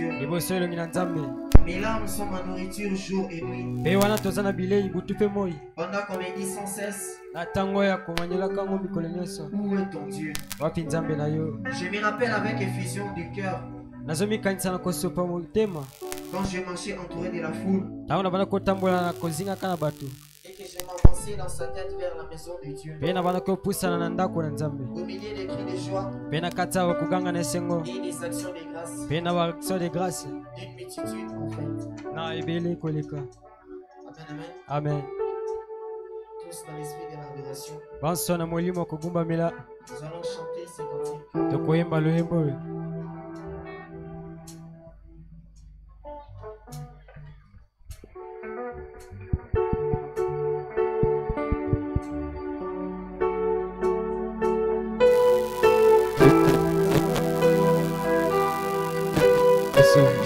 Dieu. Mes larmes sont ma nourriture jour et nuit. Pendant qu'on me dit sans cesse, où est ton Dieu? Je me rappelle avec effusion du cœur quand je marchais entouré de la foule et que je m'avançais dans sa tête vers la maison de Dieu. Au milieu des cris de joie et des actions de grâce d'une multitude en fait. Amen, amen. Amen. Tous dans l'esprit de l'adoration. Nous Nous allons chanter ces cantiques.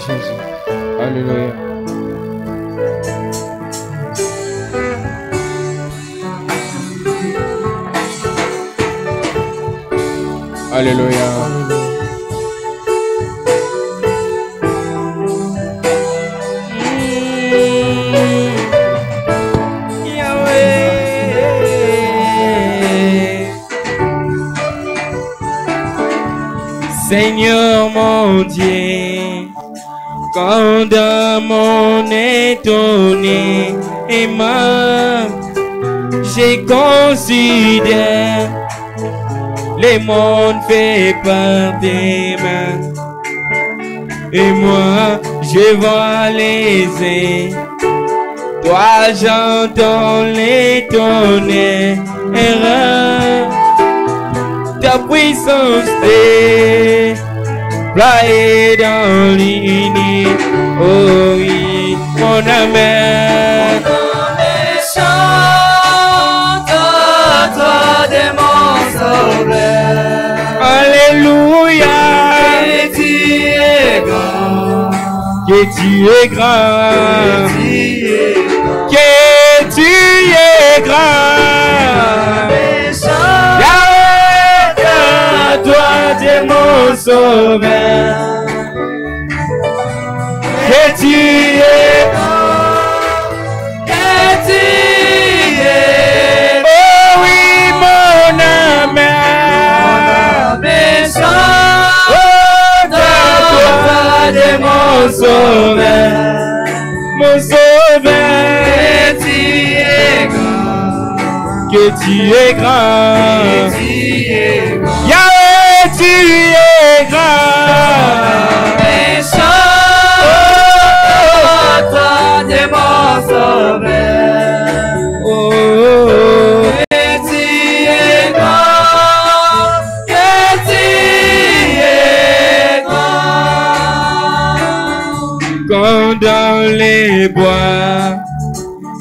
Jésus. Alléluia. Alléluia. Seigneur mon Dieu, quand dans mon étonné et moi, je considère le monde fait par tes mains. Et moi, je vois les airs, toi j'entends les tonnerres. Ta puissance déployée dans l'unité. Oh oui, mon âme chante à toi de mon sauveur. Alléluia. Que tu es grand, que tu es grand, que tu es grand. Toi de mon sauveur, que tu es grand, que tu es, oh oui mon âme chante, oh toi de mon sauveur, que tu es grand, que tu es grand, Yahweh, tu es grand, méchant, toi de mon sauveur. Oh, que tu es grand, que tu es grand. Quand dans les bois,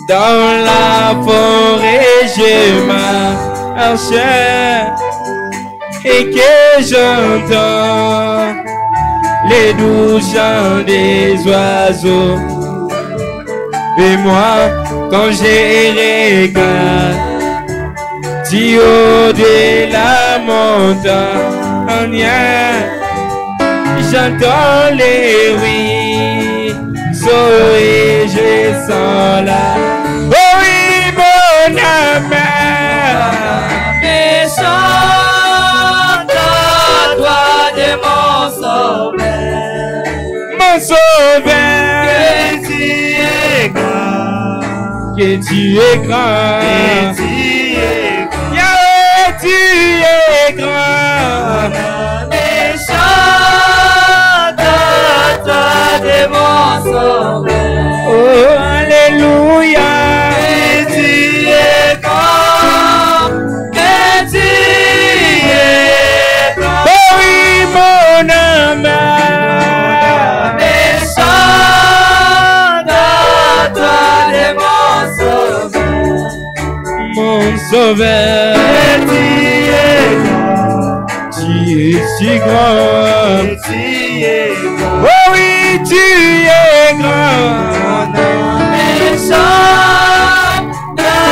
dans la forêt, je marche et que j'entends les doux chants des oiseaux. Et moi, quand je regarde du haut de la montagne, j'entends les ruisseaux et je sens la. Oh oui, mon âme mon sauveur, que tu es grand, que tu es grand, Yahweh, tu es grand, chante toi de mon sauveur, oh alléluia, que tu es grand, que tu es grand, oh oui mon âme. Mon sauveur, tu es grand, tu es si grand, oh oui, tu es grand, méchant, toi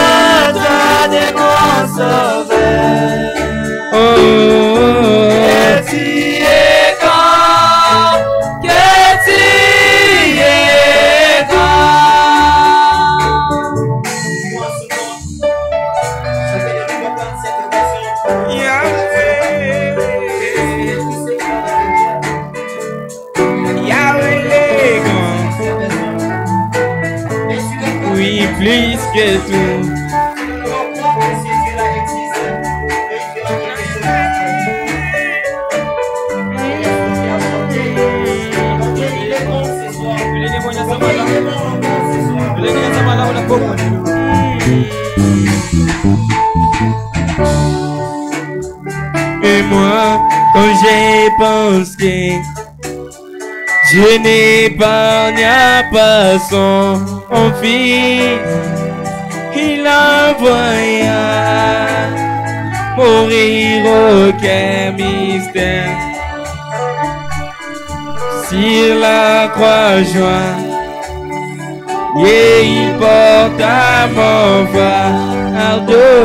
de mon sauveur, oh, que tu es grand, que tu plus que tout. Et moi, quand j'ai pensé, je n'épargna pas son fils, il envoya mourir aucun mystère. Sur la croix jointe, et il porta mon fardeau.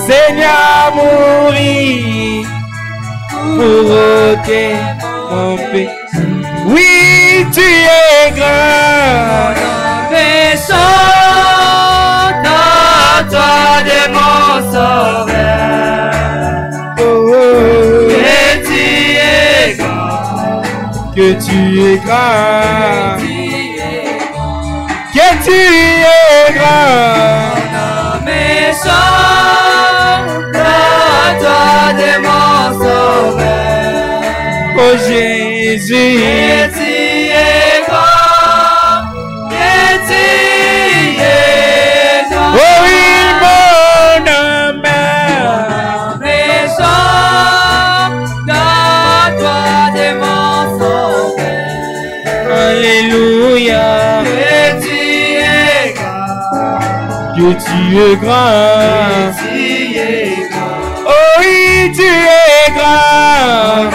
Seigneur mourit pour ôter mon péché. Oui, tu es grand, mais chante à toi de mon sauveur. Que tu es grand, que tu es grand, que tu es grand, mais chante à toi de mon sauveur. Oh Jésus, que tu es grand, que tu es grand. Oh oui, mon amour, mais chante à toi de mon sauveur. Alléluia, que tu es grand, que tu es grand, que tu es grand. Oh oui, tu es grand.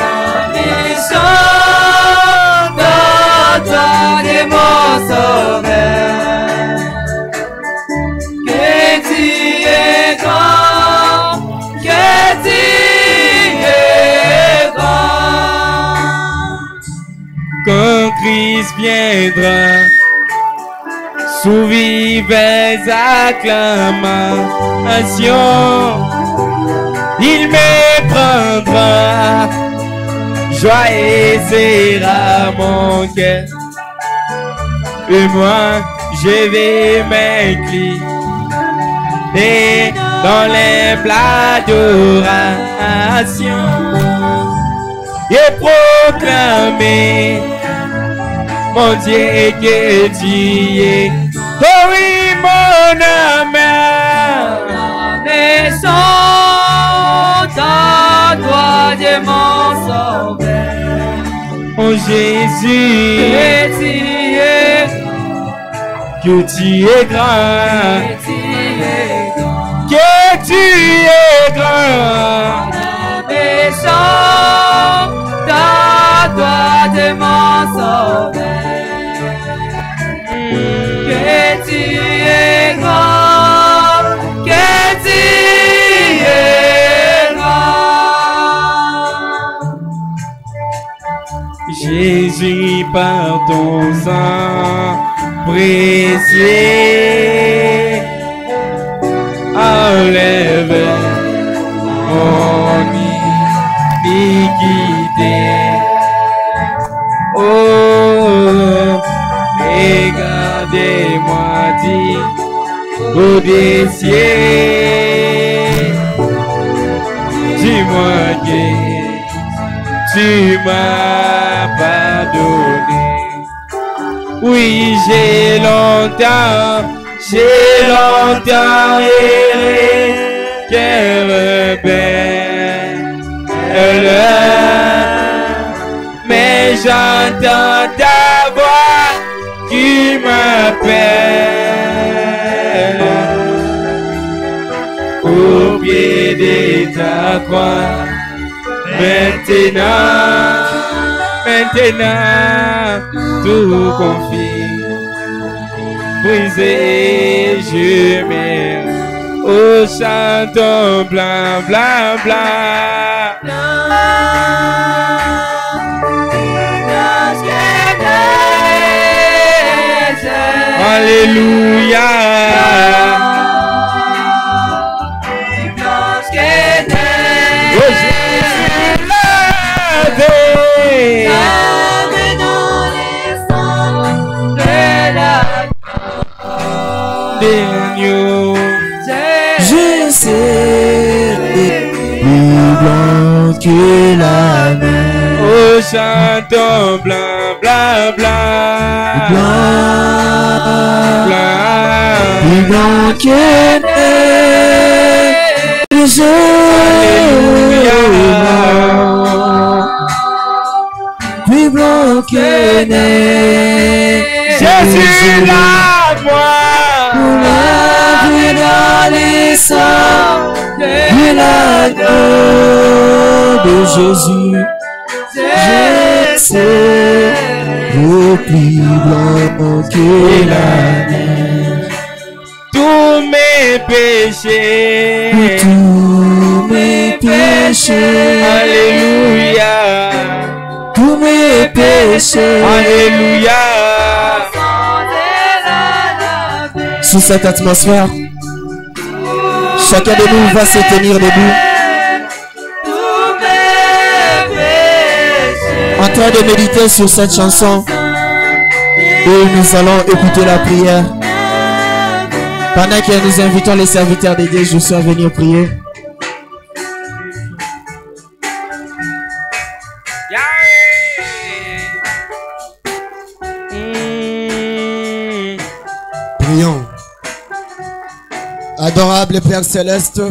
Chante à toi de mon sauveur, que tu es grand, que tu es grand. Quand Christ viendra, sous vives acclamations, il me prendra. Joie sera mon cœur, et moi je vais m'incliner dans les plats d'adoration et proclamer mon Dieu que tu es. Oh oui, mon amour, descends à toi de mon sauveur. Oh Jésus, que tu es grand, que tu es grand, descends à toi de mon sauveur. Que tu es grand, que tu es grand. Jésus, par ton sang précieux, enlève mon iniquité. Oh, regardez-moi dit au des cieux, dis-moi que tu m'as pardonné. Oui, j'ai longtemps erré, cœur rebelle, mais j'entends ta voix qui m'appelle au pied de ta croix. Maintenant, tout confie. Brisé, je m'aime. Au chanton blanc, blanc, blanc. Alléluia. Oh Jésus, lavé. Lavé dans les sangs de la d'agneau. Je serai plus blanc que la neige. Oh, chantons blanc, blanc, blanc. Blanc, Blanc. plus blanc que neige. Plus blanc que neige. Jésus lave-moi. Lavé dans les sangs de l'agneau de Jésus. Je sais au plus blanc que la neige. Tous mes péchés. Tous mes péchés. Alléluia. Tous mes péchés. Alléluia. Sous cette atmosphère, chacun de nous va se tenir debout, en train de méditer sur cette chanson, et nous allons écouter la prière. Pendant que nous invitons les serviteurs de Dieu, je suis à venir prier. Prions. Adorable Père Céleste,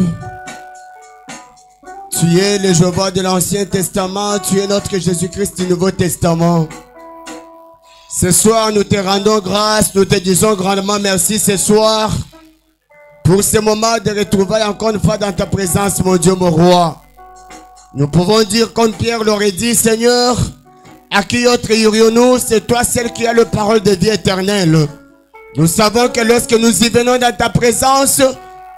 tu es le Jéhovah de l'Ancien Testament, tu es notre Jésus-Christ du Nouveau Testament. Ce soir, nous te rendons grâce, nous te disons grandement merci ce soir pour ce moment de retrouvailles encore une fois dans ta présence, mon Dieu, mon roi. Nous pouvons dire comme Pierre l'aurait dit, Seigneur, à qui autre irions-nous? C'est toi celle qui a la parole de vie éternelle. Nous savons que lorsque nous y venons dans ta présence,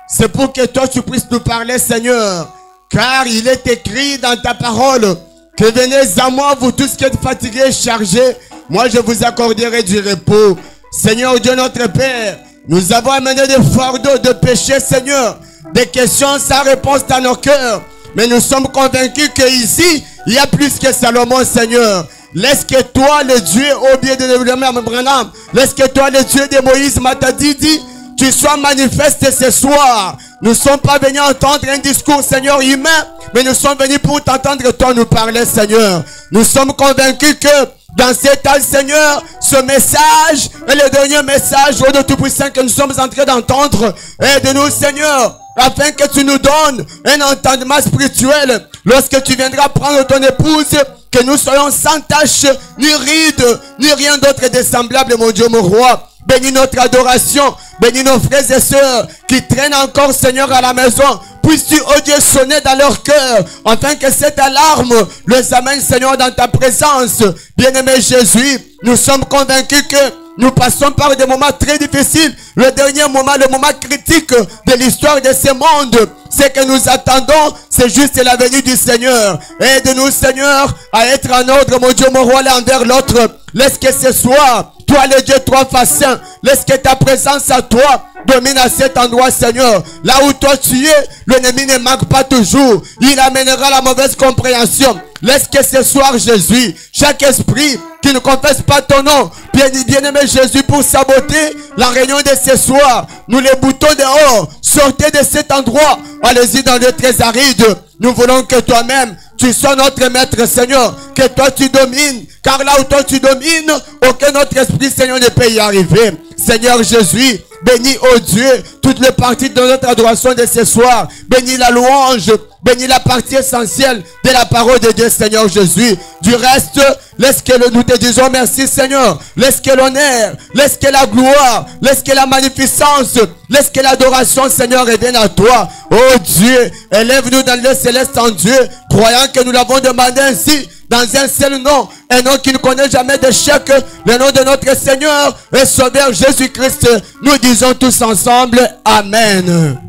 c'est pour que toi tu puisses nous parler, Seigneur. Car il est écrit dans ta parole que venez à moi, vous tous qui êtes fatigués et chargés, moi je vous accorderai du repos. Seigneur Dieu notre Père, nous avons amené des fardeaux de péché, Seigneur, des questions sans réponse dans nos cœurs. Mais nous sommes convaincus qu'ici, il y a plus que Salomon, Seigneur. Laisse que toi, le Dieu, au biais de Branham, laisse que toi, le Dieu de Moïse, Matadidi, tu sois manifeste ce soir. Nous ne sommes pas venus entendre un discours, Seigneur, humain, mais nous sommes venus pour t'entendre, toi, nous parler, Seigneur. Nous sommes convaincus que dans cet âge, Seigneur, ce message est le dernier message, ô Dieu Tout-Puissant, que nous sommes en train d'entendre. Aide-nous, Seigneur, afin que tu nous donnes un entendement spirituel lorsque tu viendras prendre ton épouse, que nous soyons sans tache, ni ride, ni rien d'autre de semblable, mon Dieu, mon roi. Bénis notre adoration, bénis nos frères et sœurs qui traînent encore, Seigneur, à la maison. Puisses-tu, oh Dieu, sonner dans leur cœur, afin que cette alarme les amène, Seigneur, dans ta présence. Bien-aimé Jésus, nous sommes convaincus que nous passons par des moments très difficiles. Le dernier moment, le moment critique de l'histoire de ce monde, c'est que nous attendons, c'est juste la venue du Seigneur. Aide-nous, Seigneur, à être en ordre, mon Dieu, mon roi, l'un envers l'autre. Laisse que ce soit, toi le Dieu trois faces, laisse que ta présence à toi domine à cet endroit, Seigneur. Là où toi tu es, l'ennemi ne manque pas toujours. Il amènera la mauvaise compréhension. Laisse que ce soir, Jésus, chaque esprit qui ne confesse pas ton nom, bien-aimé Jésus, pour saboter la réunion de ce soir, nous les boutons dehors. Sortez de cet endroit. Allez-y dans le très aride. Nous voulons que toi-même, tu sois notre maître, Seigneur. Que toi tu domines. Car là où toi tu domines, aucun autre esprit, Seigneur, ne peut y arriver. Seigneur Jésus, bénis, oh Dieu, toutes les parties de notre adoration de ce soir. Bénis la louange, bénis la partie essentielle de la parole de Dieu, Seigneur Jésus. Du reste, laisse que nous te disons merci, Seigneur. Laisse que l'honneur, laisse que la gloire, laisse que la magnificence, laisse que l'adoration, Seigneur, revienne à toi. Oh Dieu, élève-nous dans le céleste en Dieu, croyant que nous l'avons demandé ainsi. Dans un seul nom, un nom qui ne connaît jamais d'échec, le nom de notre Seigneur et Sauveur Jésus-Christ. Nous disons tous ensemble, Amen.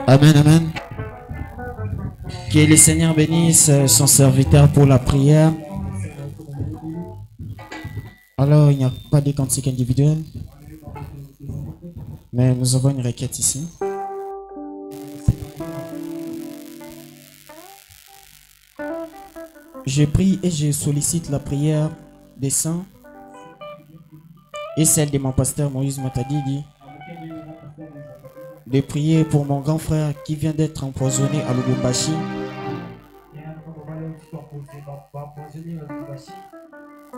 Amen, Amen. Que le Seigneur bénisse son serviteur pour la prière. Alors, il n'y a pas de cantique individuel, mais nous avons une requête ici. Je prie et je sollicite la prière des saints et celle de mon pasteur Moïse Matadidi, de prier pour mon grand frère qui vient d'être empoisonné à Lubumbashi,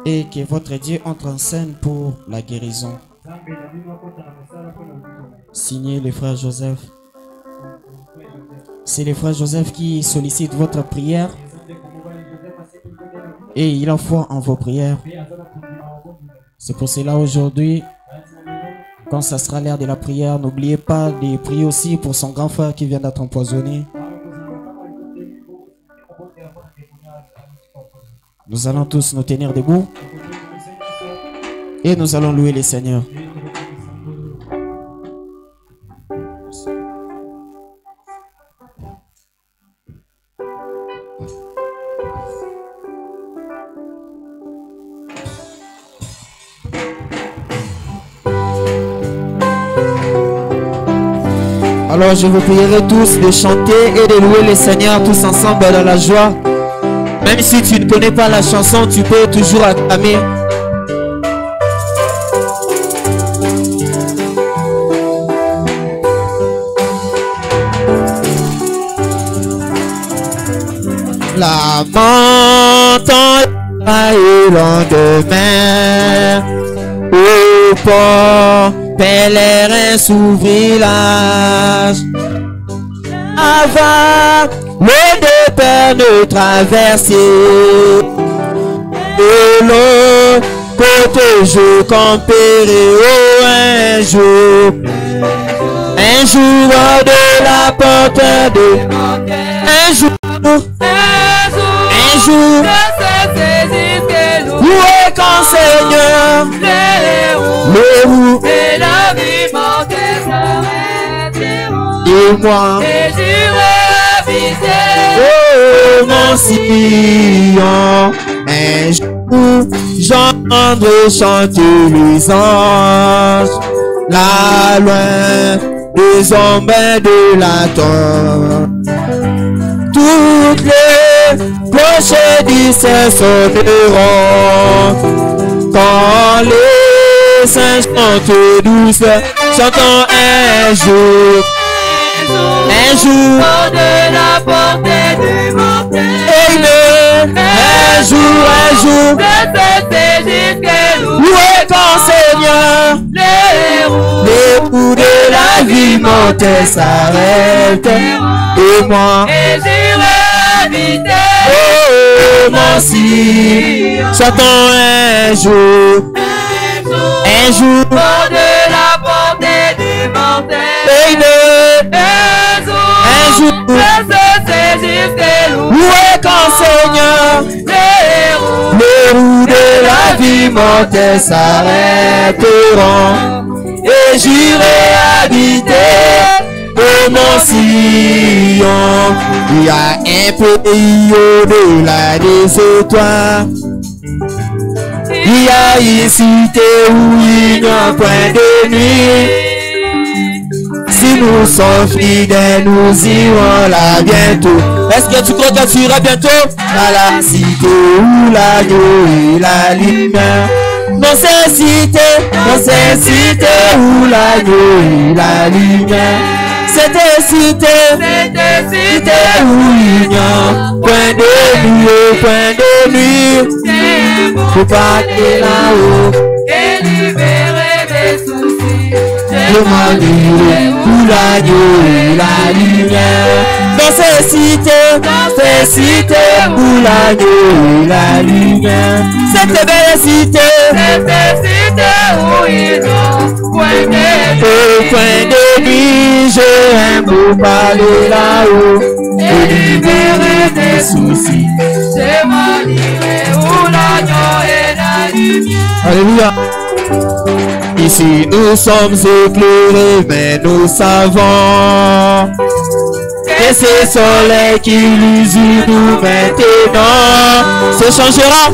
et que votre Dieu entre en scène pour la guérison. Signé le frère Joseph. C'est le frère Joseph qui sollicite votre prière et il a foi en vos prières. C'est pour cela aujourd'hui, quand ça sera l'heure de la prière, n'oubliez pas de prier aussi pour son grand frère qui vient d'être empoisonné. Nous allons tous nous tenir debout et nous allons louer le Seigneur. Alors je vous prierai tous de chanter et de louer le Seigneur tous ensemble dans la joie. Même si tu ne connais pas la chanson, tu peux toujours acclamer. Lamentant et lendemain, au port pèlerin sous village, avant le deux pères de traverser, de l'autre côté je camperai un jour hors de la porte de un jour où est quand Seigneur le roux et la vie mortelle s'arrêteront et moi et j'irai habiter mon sillon un jour j'entendrai chanter les anges là loin des ombres de la terre. Toutes les cloches du ciel sonneront quand les singes chantent douce, chantons un jour hors de la portée du mortel. Un jour de cette Égypte où est ton Seigneur les roues de la vie mortelle s'arrêtent et moi et j'irai habiter mon sillon. Chantons un jour hors de la portée du mortel. Un jour où est quand Seigneur les roues de la vie mortelle s'arrêteront et j'irai habiter mon sillon. Il y a un pays au-delà des étoiles. Il y a une cité où il n'y a point de nuit. Si nous sommes fidèles, nous irons là bientôt. Est-ce que tu crois que tu iras bientôt à la cité où l'agneau et la lumière? Dans cette cité où l'agneau et la lumière. Cette cité où il n'y a point de nuit, faut pas aller là-haut et libérer mes soucis. le malheureux où l'agneau et la lumière. Dans ces cités où l'agneau et la lumière. Cette belle cité où ils ont point de nuit, j'ai un beau palais là-haut et libérer des soucis. C'est moi où l'agneau et la lumière. Alléluia. Ici nous sommes éclairés, mais nous savons que ce soleil qui l'usure nous maintenant se changera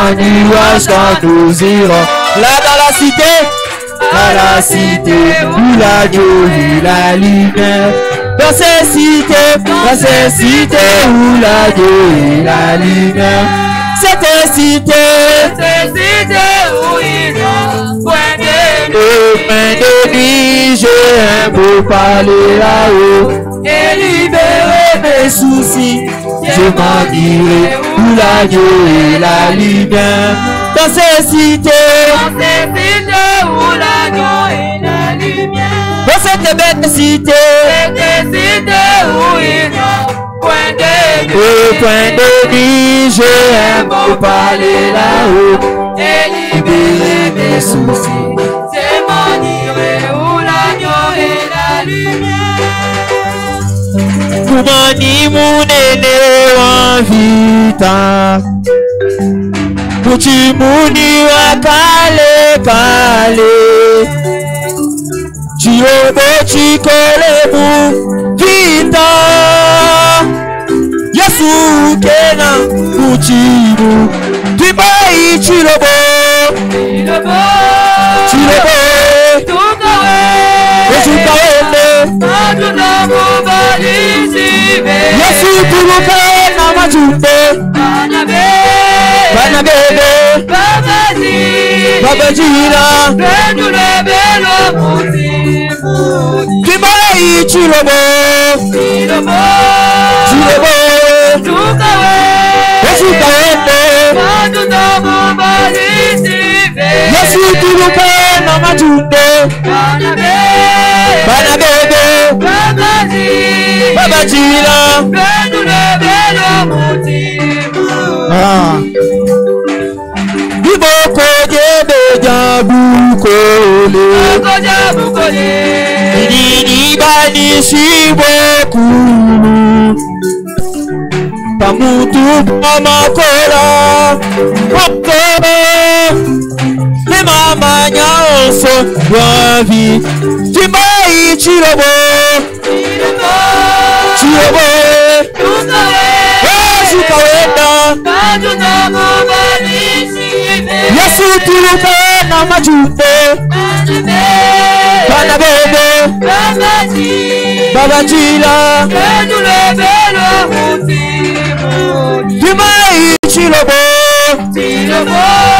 en nuage quand nous irons là dans la cité où l'agneau et la lumière. Dans ces cités où l'agneau et la lumière. cette cité où il y a point de nuit, j'ai un beau parler là-haut et libérer mes soucis. Je m'en dirai où l'agneau et la lumière. Dans ces cités où l'agneau et la lumière. Dans cette belle cité où il y a point de nuit. Au point de nuit, j'ai un beau parler là-haut et libérer mes soucis. Je m'en dirai où l'agneau et la lumière. Kumani munene wa vita, Muchimuni wa kale kale, Chiobo chikolemu vita, Yesu kena Muchimu, Tibai chilobo, chilobo, Yesu tuluka na majumbe Bana bebe Baba jira Kibai chilobo Chilobo Yesu kaende Yesu tuluka na majumbe Bana bebe Baba jira Iboko jebe jabukole Nini bani shibokulu Pamutu pamakola Okoro Le mama nyaonso Wavi Timbai chilobo Chilobo Kawenda Yesu tuluka na majumbe Bana bebe Baba jila Timai chilobo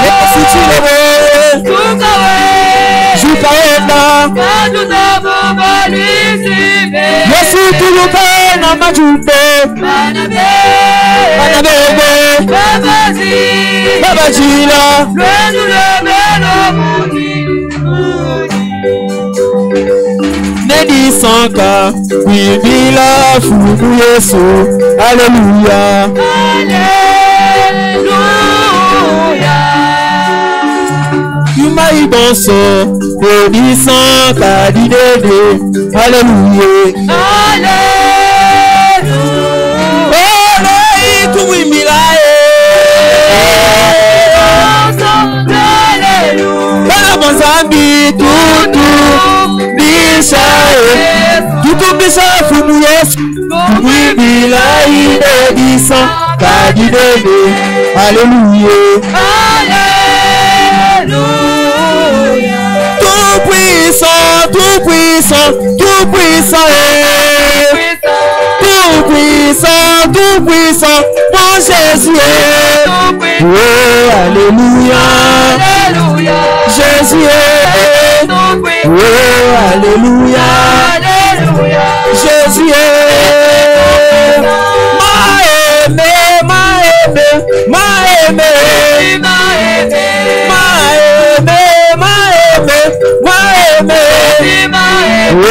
Yesu chilobo Kawenda Yesu tuluka na majumbe Bana bebe Baba jila Nedi sanka Wibila fumu Yesu Alléluia Yumai bonso Nedi sanka Didede Alléluia Zambi tutu bishae tutu bishae fumu Yesu wibila ide disa kadidede Alléluia Alléluia tout puissant tout puissant tout puissant tout puissant tout puissant mon Jésus oh Alléluia Jésus est oh Alléluia Jésus est ma aimé oh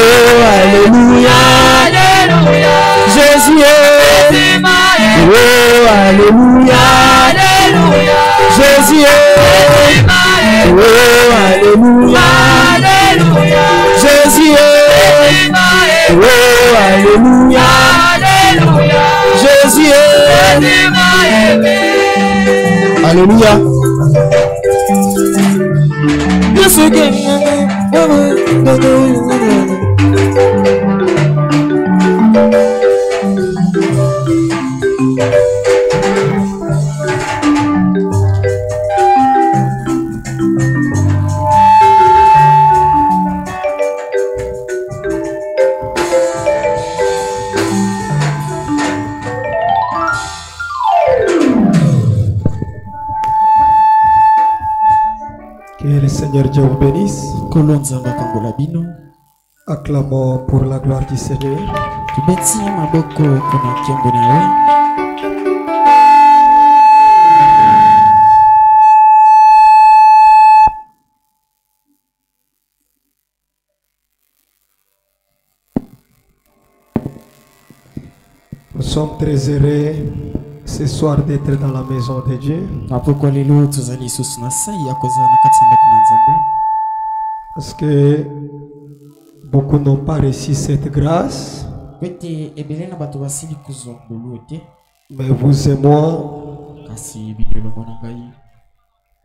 Alléluia Jésus est oh Alléluia Jésus est oh Alléluia Jésus est oh Alléluia Jésus est Alléluia Jésus Seigneur Dieu vous bénisse. Acclamons pour la gloire du Seigneur. Nous sommes très heureux ce soir d'être dans la maison de Dieu. Parce que beaucoup n'ont pas reçu cette grâce. Mais vous et moi,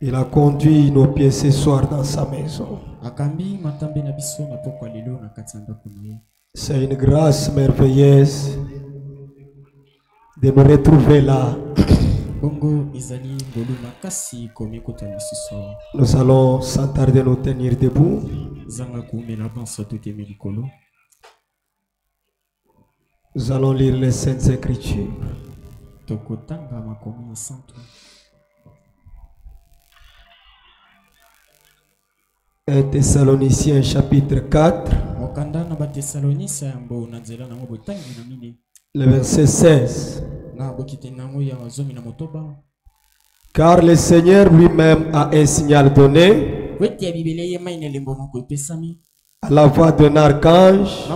il a conduit nos pieds ce soir dans sa maison. C'est une grâce merveilleuse de nous retrouver là. Nous allons sans tarder nous tenir debout. Nous allons lire les Saintes Écritures. 1 Thessaloniciens chapitre 4. Le verset 16. Car le Seigneur lui-même a un signal donné à la voix d'un archange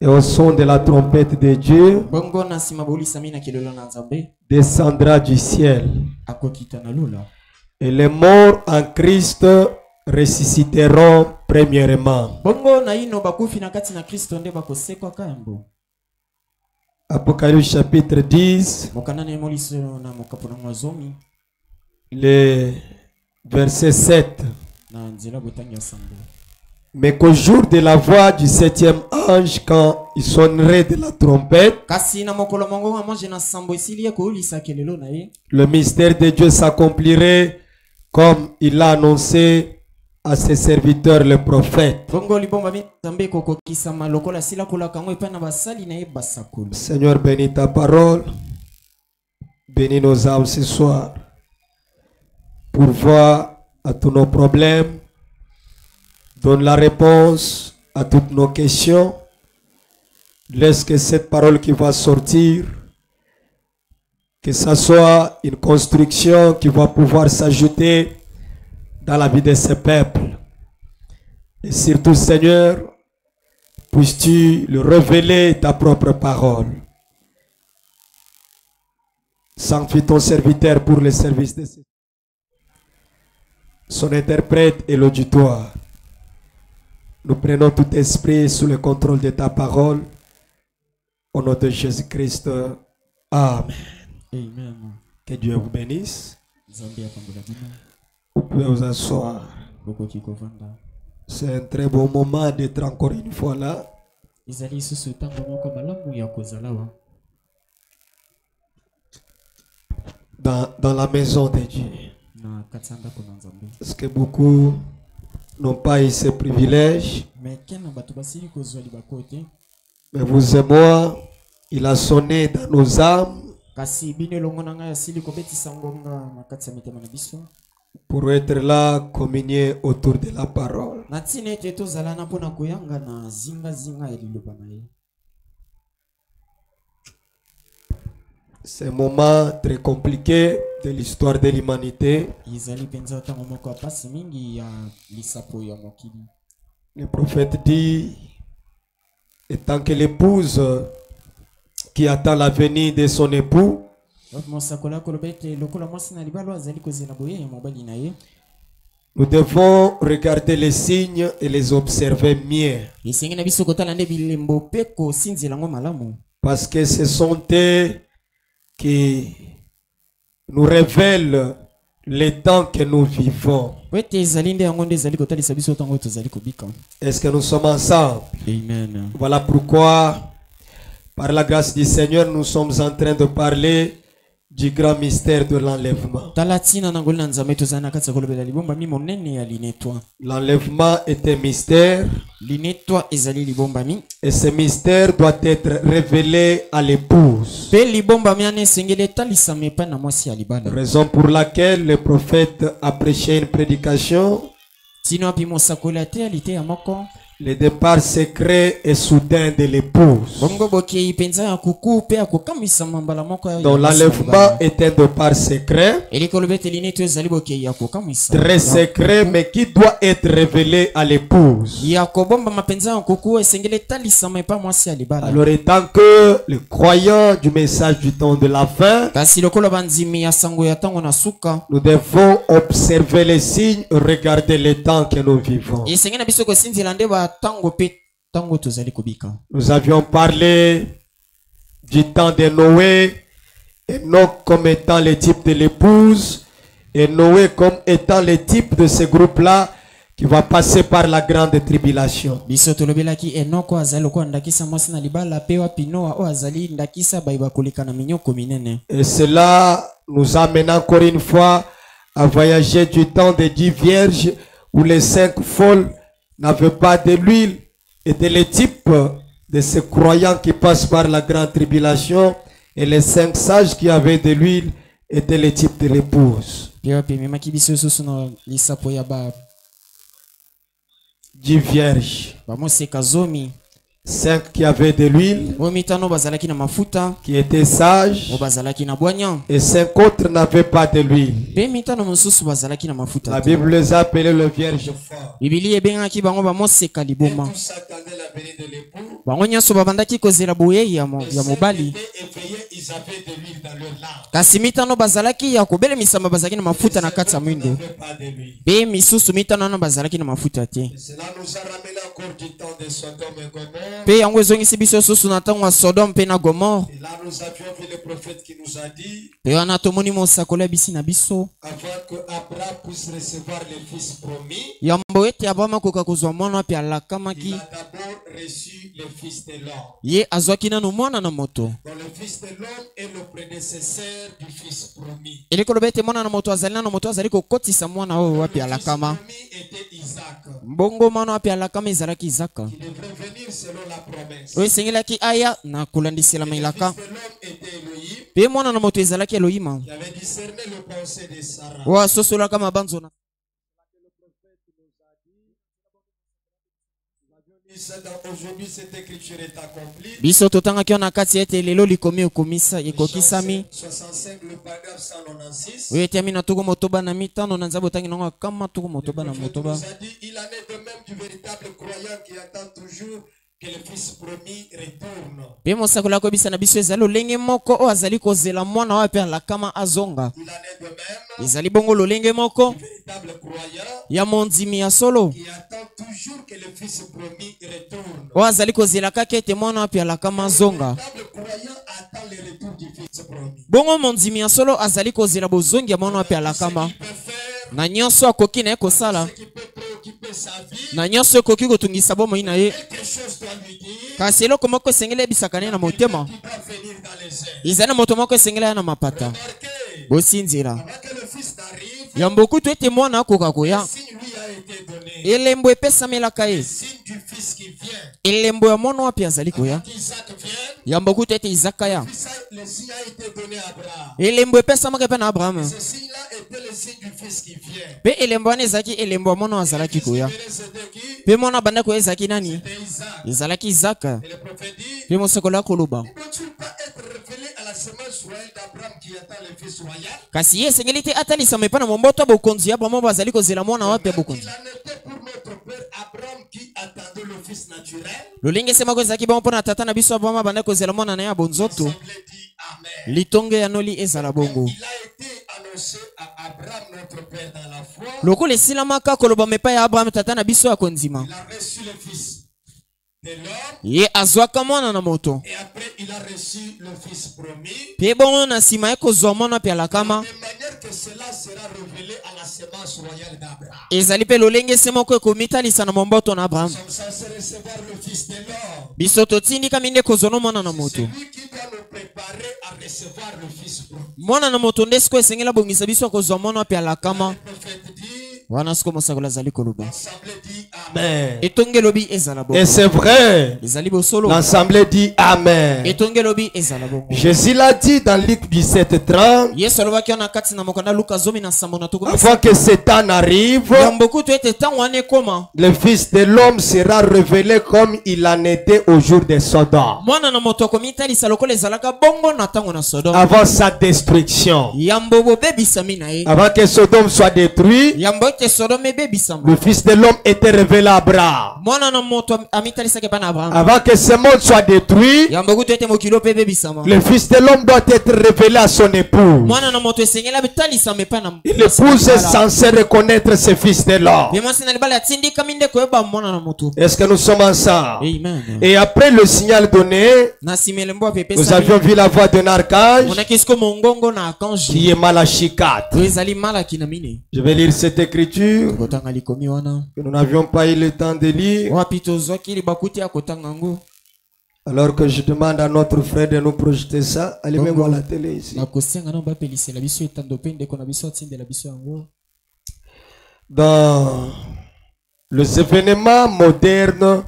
et au son de la trompette de Dieu descendra du ciel. Et les morts en Christ ressusciteront premièrement. Apocalypse chapitre 10, le verset 7. Mais qu'au jour de la voix du septième ange, quand il sonnerait de la trompette, le mystère de Dieu s'accomplirait comme il l'a annoncé à ses serviteurs les prophètes. Seigneur, bénis ta parole, bénis nos âmes ce soir, pourvois à tous nos problèmes, donne la réponse à toutes nos questions. Laisse que cette parole qui va sortir, que ça soit une construction qui va pouvoir s'ajouter dans la vie de ce peuple. Et surtout, Seigneur, puisses-tu le révéler ta propre parole. Sanctifie ton serviteur pour le service de son interprète et l'auditoire. Nous prenons tout esprit sous le contrôle de ta parole. Au nom de Jésus-Christ. Amen. Amen. Que Dieu vous bénisse. Vous pouvez vous asseoir. C'est un très bon moment d'être encore une fois là. Dans la maison de Dieu. Parce que beaucoup n'ont pas eu ce privilège. Mais vous et moi, il a sonné dans nos âmes pour être là, communier autour de la parole. C'est un moment très compliqué de l'histoire de l'humanité. Le prophète dit, et tant que l'épouse qui attend la venue de son époux, nous devons regarder les signes et les observer mieux. Parce que ce sont eux qui nous révèlent les temps que nous vivons. Est-ce que nous sommes ensemble? Amen. Voilà pourquoi, par la grâce du Seigneur, nous sommes en train de parler du grand mystère de l'enlèvement. L'enlèvement est un mystère. Et ce mystère doit être révélé à l'épouse. Raison pour laquelle le prophète a prêché une prédication. Le départ secret et soudain de l'épouse. Donc l'enlèvement est un départ secret. Très secret, mais qui doit être révélé à l'épouse. Alors étant que le croyant du message du temps de la fin, nous devons observer les signes, regarder les temps que nous vivons. Nous avions parlé du temps de Noé, et Enoch comme étant le type de l'épouse, et Noé comme étant le type de ce groupe-là qui va passer par la grande tribulation. Et cela nous amène encore une fois à voyager du temps des 10 vierges où les 5 folles n'avaient pas de l'huile, étaient les types de ces croyants qui passent par la grande tribulation, et les 5 sages qui avaient de l'huile étaient les types de l'épouse. 10 vierges. 5 qui avaient de l'huile, qui étaient sages, et 5 autres n'avaient pas de l'huile. La Bible les a appelés le vierge fort. Et tous attendaient la venue de l'époux. Les éveillés, ils avaient de l'huile dans leur lampe. Cela nous a ramené encore du temps de Sodome et Gomorrhe. Et là nous avions vu le prophète qui nous a dit, avant que Abraham puisse recevoir le fils promis, il a d'abord reçu le fils de l'homme. Donc le fils de l'homme est le prédécesseur du fils promis. Le fils promis était Isaac, qui devrait venir selon la promesse. Le fils de l'homme était Elohim, qui avait discerné le pensée de Sarah. Aujourd'hui cette écriture est accomplie. 65 le paragraphe 196. Le prophète nous a dit, il en est de même du véritable croyant qui attend toujours que le fils promis retourne. Il en est de même du véritable croyant qui attend toujours que le fils promis retourne. Le véritable croyant attend le retour du fils promis. Na nyonso akoki na ekosala na nyonso akoki kotungisa bomoi na ye kasi eloko moko esengeli ebisaka ne na motema ezali na moto moko esengeli na mapata bosinzira yambo kutu ete mwana akoka koya elembo epesamelaka ye elembo ya mwana wapi azali koya yambo kutu ete Isaka ya elembo epesamaka mpe na Abraham pe elembo wana ezalaki elembo ya mwana azalaki koya pe mwana banda koya ezalaki nani ezalaki Isaka pe mosakolo akoloba kasi ye esengeli te atalisama epai na momboto ya bokonzi ya Abraham bazali kozela mwana wapi ya bokonzi lolenge esemako ezalaki bango mpona tata na biso Abraham banda kozela mwana na ye ya bonzoto litonge ya noli ezala bongo lokola esilamaka kolobama epai ya Abraham tata na biso ya kondima ye azwaka mwana na moto pe bongo na nsima ye kozwa mwana mpe alakama ezali mpe lolenge ese moko ekomitalisa na momboto na Abraham biso totindikami nde kozwa no mwana na moto recevoir le Fils propre. Mwana na moto nde siko esengela bongisa biso kozwa mwana wapi alakama. Le prophète dit, Wana siko mosakola zali koloba. l'assemblée dit Amen. Etonge lobi ezala bongo. Et c'est vrai. Ezali bosolo. L'assemblée dit Amen. Etonge lobi ezala bongo. Jésus l'a dit dans Luc 17:30. Yesu alobaki na kati na mokanda Luka 17 na tuko. Avant que Satan arrive, Yamboku to ete tango ane koma. le Fils de l'homme sera révélé comme il en était au jour de Sodome. Mwana na moto komita li saloko le zalaka bongo na tango na Sodome. Avant sa destruction. Yambobo bebisami na ye. Avant que Sodome soit détruit, Yambo te Sodome bebisami. le Fils de l'homme était révélé à Abraham. Mwana na moto amita li sake bana Abraham. Avant que ce monde soit détruit, Yamboku to ete mokilo pe bebisama. le Fils de l'homme doit être révélé à son épouse. Mwana na moto esengela bitali same pa na. Et l'épouse est censée reconnaître ce Fils de l'homme. Bemasi na libala tindi kaminde ko eba mwana na moto. Est-ce que nous sommes ensemble? Amen. Et après le signal donné, Na simele mbo pepe nous avions vu la voix d'un archange Mona kisko mongongo na archange. qui est Malachie 4. Ezali malaki na mine. Je vais lire cette écriture Kotanga likomi wana. que nous n'avions pas eu le temps de lire. Wapi tozwaki libakuti ya kotanga ngo. Alors que je demande à notre frère de nous projeter ça, allez même voir la télé ici. Na kosenga na ba pelisela biso etando pende ko na biso atindela biso yango. Dans les événements modernes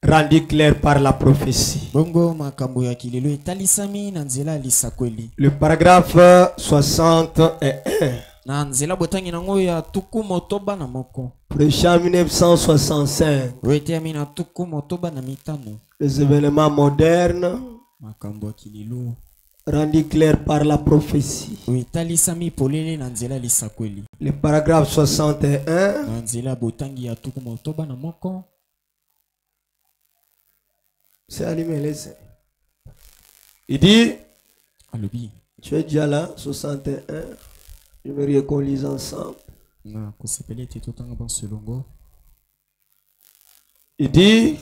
rendus clairs par la prophétie. Bongo makambo ya kilelo etalisami na nzela lisakweli. Le paragraphe 61. Na nzela botangi nango ya tuku motoba na moko. Prêché en 1965. Wetemi na tuku motoba na mitano. Les événements modernes Makambo ya kilelo rendus clairs par la prophétie. etalisami polele na nzela lisakweli. Le paragraphe 61. Na nzela botangi ya tuku motoba na moko. C'est allumé, laissez. Il dit, Alobi. tu es déjà là, 61. Je vais qu'on lise ensemble. Na kosepele te totanga ban selongo. Il dit,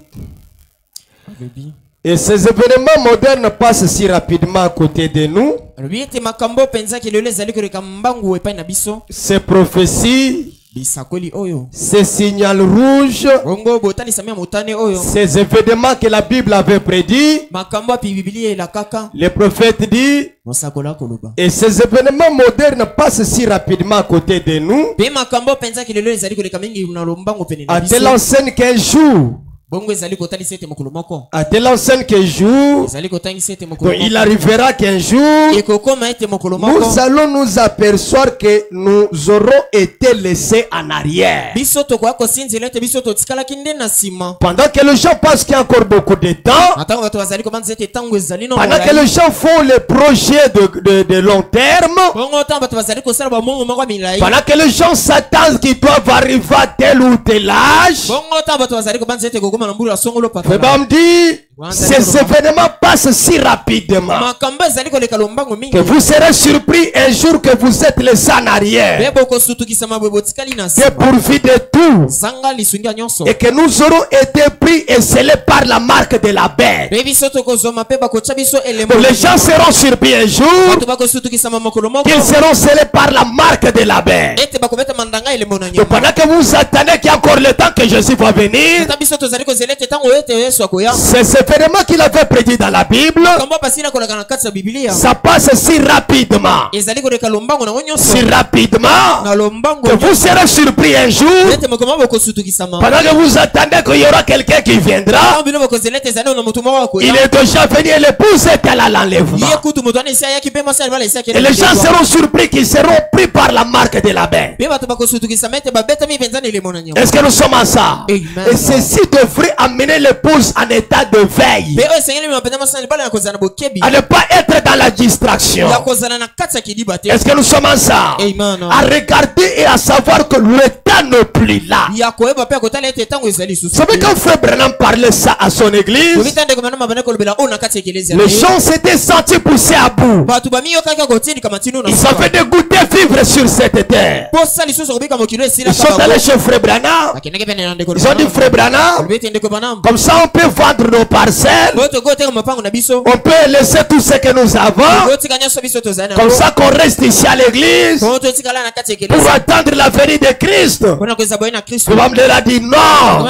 Alobi. et ces événements modernes passent si rapidement à côté de nous. Alobi ete makambo penza kilelo ezali koleka mbangu epai na biso. Ces prophéties, Bisakweli oyo. ces signaux rouges, Bongo botalisami ya motane oyo. ces événements que la Bible avait prédits, Makambo api Biblia elakaka. le prophète dit, Mosakola koloba. et ces événements modernes passent si rapidement à côté de nous, Pe makambo penza kilelo ezali koleka mingi na lombango pene na à biso. telle enseigne qu'un jour, Bongo ezali kotalisa ete mokolo moko. à telle enseigne qu'un jour, Ezali kotangisa ete mokolo donc il moko. arrivera qu'un jour, Ekokoma ete mokolo moko. nous allons nous apercevoir que nous aurons été laissés en arrière. Biso tokoya kosinzela ete biso totikalaki nde na nsima. Pendant que les gens pensent qu'il y a encore beaucoup de temps, Atango bato bazali kobanza ete tango ezali no pendant que les gens font les projets de long terme, bongo tango bato bazali kosala bamongo moko ya milai. pendant que les gens s'attendent qu'ils doivent arriver à tel ou tel âge, Bongo tango bato bazali kobanza ete kokoma na mbulu ya songolo le patala. me dit, ces événements passent si rapidement Makambo ezali koleka lombango mingi. que vous serez surpris un jour que vous êtes laissés en arrière, Bebo kosutukisa mabwe botikali na nsima. dépourvus de tout, Sanga lisungi ya nyonso. et que nous aurons été pris et scellés par la marque de la bête. Pe biso tokozoma pe bakotya biso elembo. Donc les gens seront surpris un jour Bato bakosutukisa mokolo moko. qu'ils seront scellés par la marque de la bête. Ete bakobeta mandanga elembo na Donc nyama. pendant que vous attendez qu'il y a encore le temps que Jésus va venir, Ata biso tozali kozela ete tango ete Yesu akoya. c'est cet événement qu'il avait prédit dans la Bible, Kambo pasina koleka na kati ya Biblia. ça passe si rapidement, Ezali koleka lombango na nyonso. si rapidement, Na lombango. que vous serez surpris un jour, Ete mokoma bokosutukisama. pendant que vous attendez qu'il y aura quelqu'un qui viendra, Tango bino bokozela ete ezali na motu moko akoya. il est déjà venu et l'épouse est allée à l'enlèvement. Ye kutu moto ana esi ayaki pe mwasi alibala esi akende. Et les gens seront surpris qu'ils seront pris par la marque de la bête. Pe bato bakosutukisama ete babetami mpenza na elembo na nyama. Est-ce que nous sommes ensemble? Amen. Et ceci devrait amener l'épouse en état de veille, Pe oyo esengeli mpenza mwasi alibala ya kozala na bokebi. à ne pas être dans la distraction. Ya kozala na kati ya kidiba te. Est-ce que nous sommes ensemble? Amen. À regarder et à savoir que le temps n'est plus là. Ya koyeba pe akotala ete tango ezali Vous susu. savez quand frère Branham parlait ça à son église, Obita ndeko mana mabana kolobela o na kati ya ekelezia. les gens s'étaient sentis poussés à bout. Bato bamiyokaki akotindika matino na. Ils avaient dégoûté vivre sur cette terre. Posa lisusu kobika mokilo esila Ils sont allés chez frère Branham. bakendeke pene na ndeko. Ils ont dit frère Branham, Obita ndeko banam. comme ça on peut vendre nos parcelles, Boto go teka mapango na biso. on peut laisser tout ce que nous avons, Botika nyonso biso tozana. comme ça qu'on reste ici à l'église Boto tikala na kati ya pour pour attendre la venue de Christ. Abraham leur a dit non.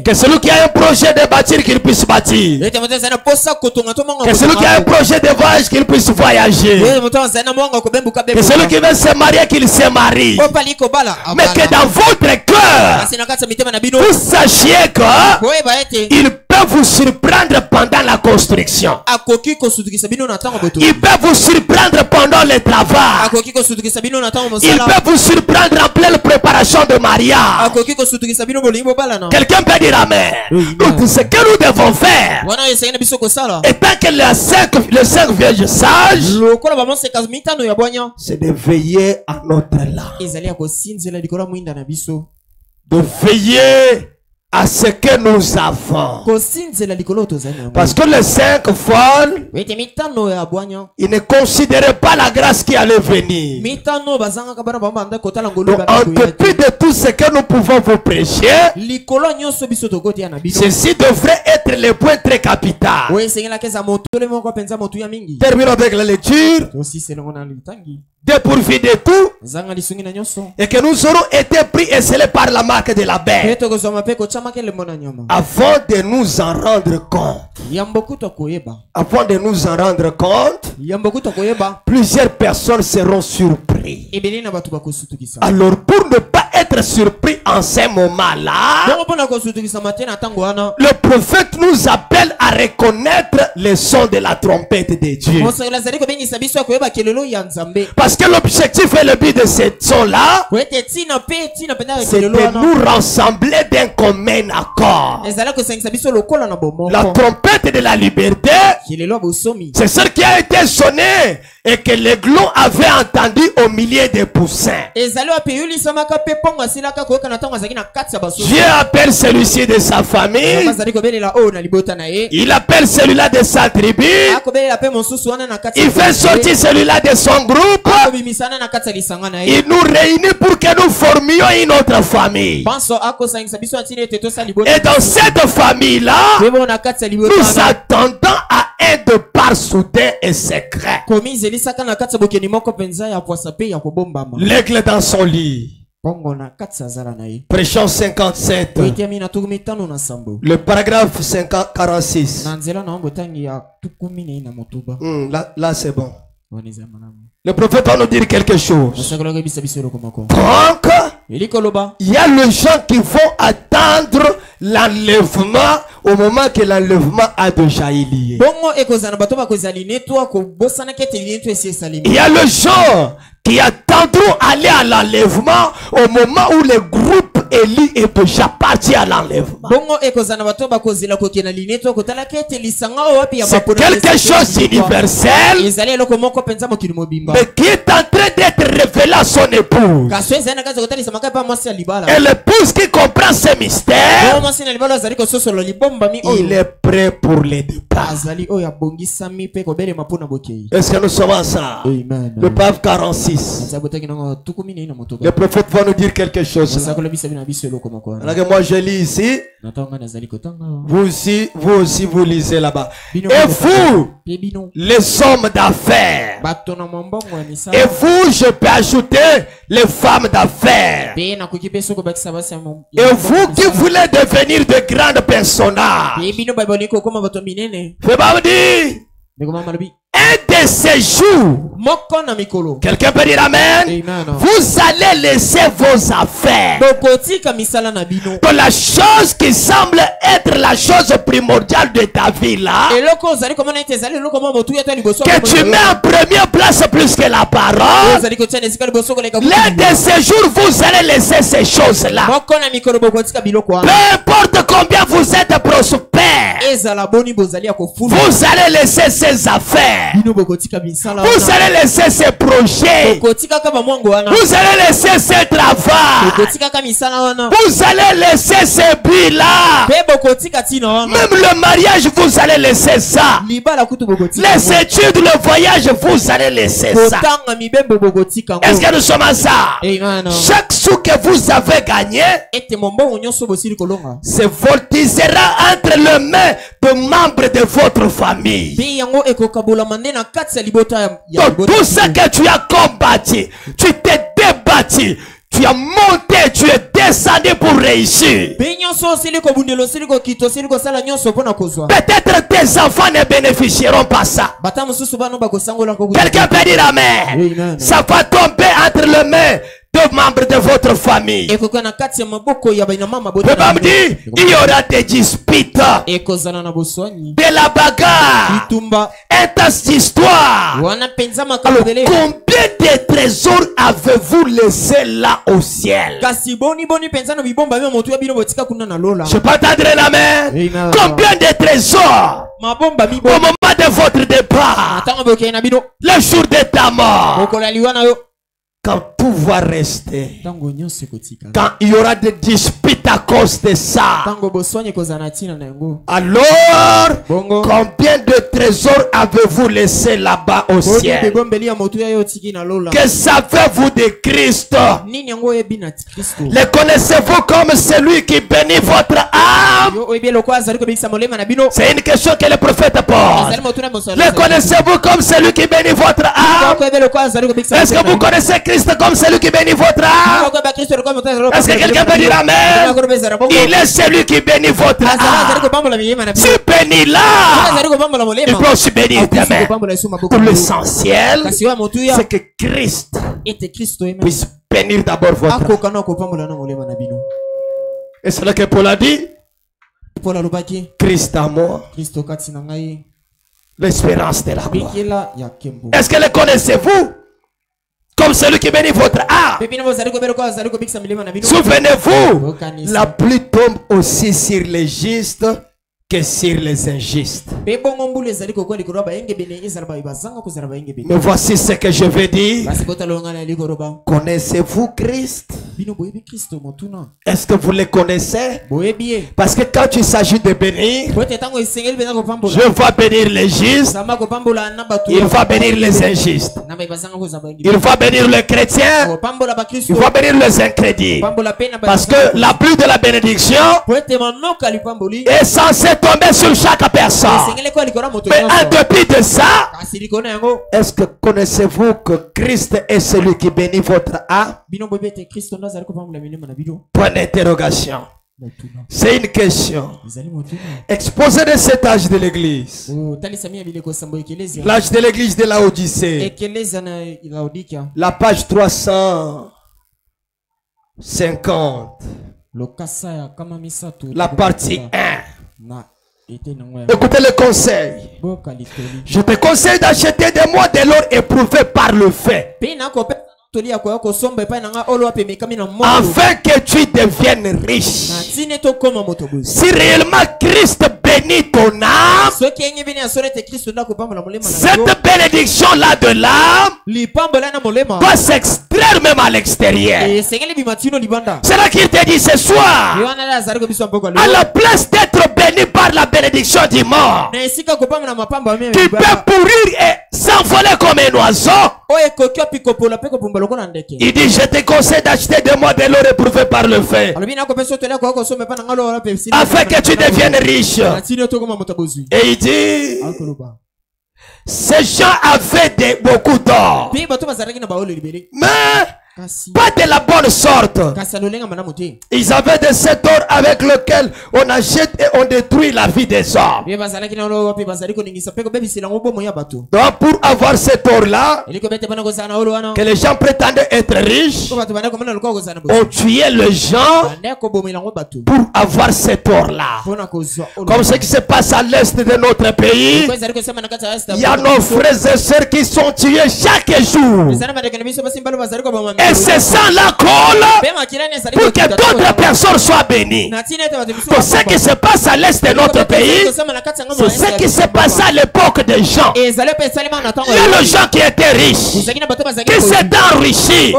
Que celui qui a un projet de bâtir, qu'il puisse bâtir. Que celui qui a un projet de voyage, qu'il puisse voyager. Que celui qui veut se marier, qu'il se marie. Mais que dans votre cœur, vous sachiez que il peut vous surprendre pendant la construction. Il peut vous surprendre pendant le travail. Il peut vous surprendre en pleine préparation de mariage. Quelqu'un peut dire amen. Donc ce que nous devons faire, étant que les 5 vierges sages, c'est de veiller à notre âme. De veiller à ce que nous avons. Parce que les 5 folles, ils ne considéraient pas la grâce qui allait venir. Donc, en dépit de tout ce que nous pouvons vous prêcher, ceci devrait être le point très capital. Terminons avec la lecture. Dépourvu de tout, et que nous aurons été pris et scellés par la marque de la bête, avant de nous en rendre compte. Avant de nous en rendre compte, plusieurs personnes seront surpris. Alors pour ne pas être surpris en ce moment-là, le prophète nous appelle à reconnaître le son de la trompette de Dieu. Parce que l'objectif et le but de ce son-là, c'est de nous rassembler d'un commun accord. La trompette de la liberté, c'est celle qui a été sonnée et que les glands avaient entendu au milieu des poussins. Dieu appelle celui-ci de sa famille. Il appelle celui-là de sa tribu. Il fait sortir celui-là de son groupe. Il nous réunit pour que nous formions une autre famille. Et dans cette famille-là, nous attendons à un départ soudain et secret. L'aigle dans son lit. Prêchons 57. Le paragraphe 46. Là c'est bon. Le prophète va nous dire quelque chose. Donc, il y a les gens qui vont attendre l'enlèvement au moment que l'enlèvement a déjà eu lieu. Il y a les gens qui attendront aller à l'enlèvement au moment où le groupe Élie est déjà parti à l'enlèvement. C'est quelque chose d'universel, mais qui est en train d'être révélé à son épouse. Et l'épouse qui comprend ce mystère, il est prêt pour les départ. Est-ce que nous sommes ensemble? Le pape 46. Le prophète va nous dire quelque chose. Moi je lis ici. Vous aussi vous lisez là-bas. Et vous, les hommes d'affaires. Et vous, je peux ajouter les femmes d'affaires. Et vous qui voulez devenir de grandes personnages. Fais pas me dire. Un de ces jours, quelqu'un peut dire amen. Vous allez laisser vos affaires. Que la chose qui semble être la chose primordiale de ta vie là, que tu mets en première place plus que la parole, l'un de ces jours vous allez laisser ces choses là. Peu importe combien vous êtes prospère, vous allez laisser ces affaires. Vous allez laisser ces projets. Vous allez laisser ces travaux. Vous allez laisser ces buts-là. Même le mariage, vous allez laisser ça. Les études, le voyage, vous allez laisser ça. Est-ce que nous sommes à ça? Chaque sou que vous avez gagné se voltigera entre les mains de membres de votre famille. Donc, tout ce que tu as combattu, tu t'es débattu battu. Tu as monté, tu es descendu pour réussir. Peut-être tes enfants ne bénéficieront pas ça. Quelqu'un peut dire amen. Ça va tomber entre les mains de membres de votre famille. Le Bible dit, il y aura des disputes, de la bagarre, intense histoire. Alors, combien de trésors avez-vous laissé là au ciel? Je peux entendre l'amen. Combien de trésors au moment de votre départ, le jour de ta mort, quand tout va rester, quand il y aura des disputes à cause de ça, alors combien de trésors avez-vous laissé là-bas au ciel? Que savez-vous de Christ? Le connaissez-vous comme celui qui bénit votre âme? C'est une question que le prophète pose. Le connaissez-vous comme celui qui bénit votre âme? Est-ce que vous connaissez Christ comme celui qui bénit votre âme? Est-ce que quelqu'un peut dire amen? Il est celui qui bénit votre âme. Tu bénis là, il peut aussi bénir demain. Pour l'essentiel, c'est que Christ puisse bénir d'abord votre âme. Et c'est là que Paul a dit, Christ à moi, l'espérance de la gloire. Est-ce que le connaissez-vous comme celui qui bénit votre âme? Souvenez-vous, la pluie tombe aussi sur les justes que sur les injustes. Mais voici ce que je veux dire. Connaissez-vous Christ? Est-ce que vous le connaissez? Parce que quand il s'agit de bénir, je vais bénir les justes, il va bénir les injustes, il va bénir les chrétiens, il va bénir les incrédules. Parce que la pluie de la bénédiction est censée tomber sur chaque personne. Mais en dépit de ça, est-ce que connaissez-vous que Christ est celui qui bénit votre âme? Point d'interrogation. C'est une question. Exposé de cet âge de l'église. L'âge de l'église de Laodicée. La page 350. La partie 1. Écoutez le conseil. Je te conseille d'acheter de moi de l'or éprouvé par le fait, afin que tu deviennes riche. Si réellement Christ bénit ton âme, cette bénédiction-là de l'âme va s'extraire même à l'extérieur. C'est là qu'il te dit ce soir, à la place d'être béni par la bénédiction du mort, qui peut pourrir et s'envoler comme un oiseau, il dit, je te conseille d'acheter de moi de l'or éprouvé par le fait, afin que tu deviennes riche. Et il dit, ces gens avaient beaucoup d'or, mais pas de la bonne sorte. Ils avaient de cet or avec lequel on achète et on détruit la vie des hommes. Donc pour avoir cet or là, que les gens prétendaient être riches, on tuait les gens pour avoir cet or là. Comme ce qui se passe à l'est de notre pays, il y a nos frères et sœurs qui sont tués chaque jour. Et ce sang-là colle pour que d'autres personnes soient bénies. Pour ce qui se passe à l'est de notre pays, c'est ce qui se passe à l'époque des gens. Il y a les gens qui étaient riches, qui s'étaient enrichis.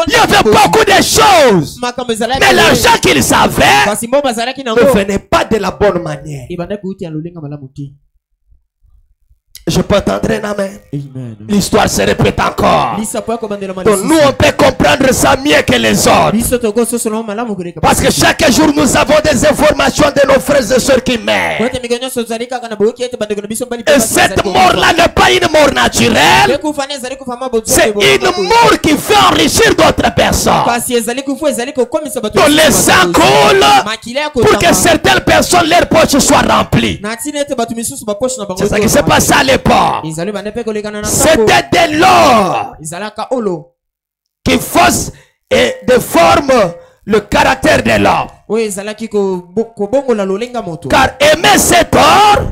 Il y avait beaucoup de choses. Mais l'argent qu'ils avaient ne venait pas de la bonne manière. Je peux entendre un amen. L'histoire se répète encore. Donc nous on peut comprendre ça mieux que les autres. Parce que chaque jour nous avons des informations de nos frères et sœurs qui meurent. Et cette mort-là n'est pas une mort naturelle. C'est une mort qui fait enrichir d'autres personnes. Donc les sang coule pour que certaines personnes, leurs poches soient remplies. C'est ça qui s'est passé à l'époque. C'était de l'or qui fausse et déforme le caractère de l'homme. Car aimer cet or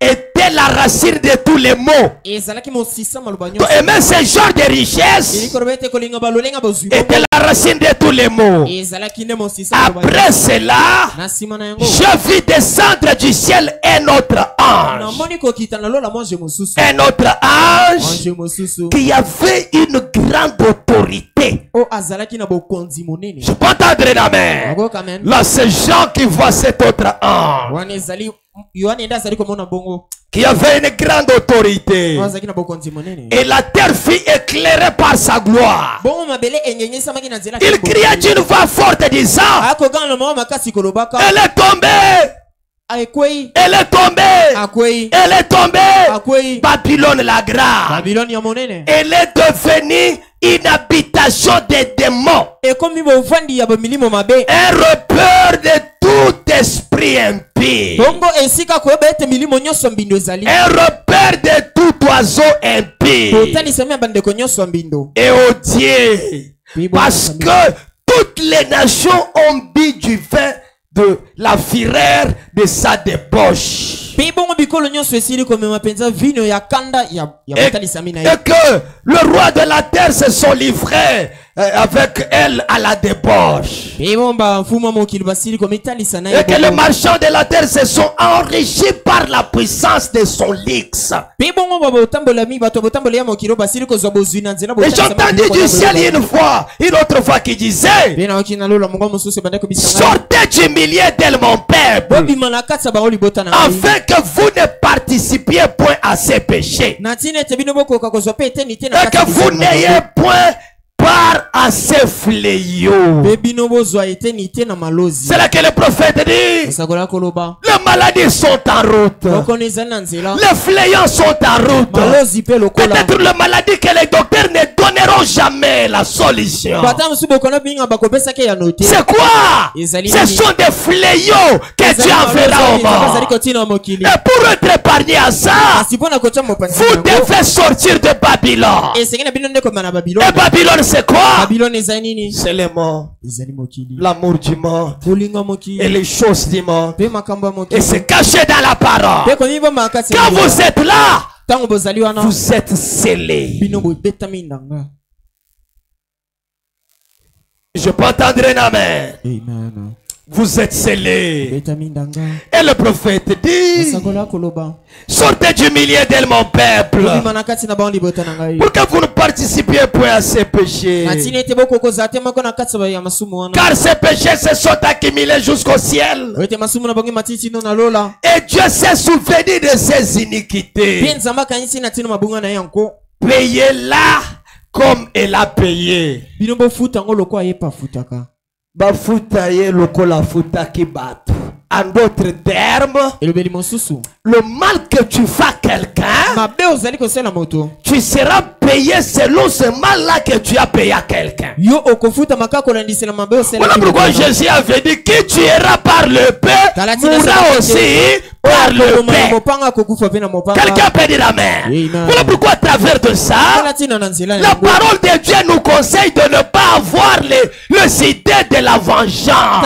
était la racine de tous les maux. Donc, aimer ce genre de richesse était la racine de tous les maux. Après cela, je vis descendre du ciel un autre ange. Un autre ange qui avait une grande autorité. Je peux entendre la main. Là, c'est Jean qui voit cet autre ange qui avait une grande autorité. Et la terre fut éclairée par sa gloire. Il criait d'une voix forte disant: elle est tombée! Elle est tombée! Elle est tombée! Babylone la grande. Elle est devenue une habitation des démons. Un repère de tout esprit impie. Un repère de tout oiseau impie. Et odié. Parce que toutes les nations ont bu du vin de la fureur de sa débauche. Et que le roi de la terre se sont livrés avec elle à la débauche. Et que les marchands de la terre se sont enrichis par la puissance de son lix. Et j'ai entendu du ciel une autre fois qui disait: sortez du milieu de mon peuple, afin que vous ne participiez point à ces péchés, et que vous n'ayez point part à ces fléaux. C'est là que le prophète dit: les maladies sont en route, les fléaux sont en route. Peut-être les maladies que les docteurs ne donneront jamais la solution. C'est quoi? Ce sont des fléaux que tu enverras au monde. Et pour être épargné à ça, vous devez sortir de Babylone. Et Babylone, c'est quoi? C'est les morts, l'amour du monde et les choses du monde. Et c'est caché dans la parole. Quand vous êtes là, vous êtes scellés. Je peux entendre un amen. Vous êtes scellés. Et le prophète dit: sortez du milieu de mon peuple, pour que vous ne participiez point à ces péchés. Car ces péchés se sont accumulés jusqu'au ciel. Et Dieu s'est souvenu de ses iniquités. Payez-la comme elle a payé. En d'autres termes, le mal que tu fais à quelqu'un, tu seras payé selon ce mal-là que tu as payé à quelqu'un. Voilà pourquoi Jésus avait dit: qui tuera par le paix mourra aussi par le paix. Quelqu'un peut dire amen. Voilà pourquoi à travers de ça, la parole de Dieu nous conseille de ne pas avoir les idées de la vengeance.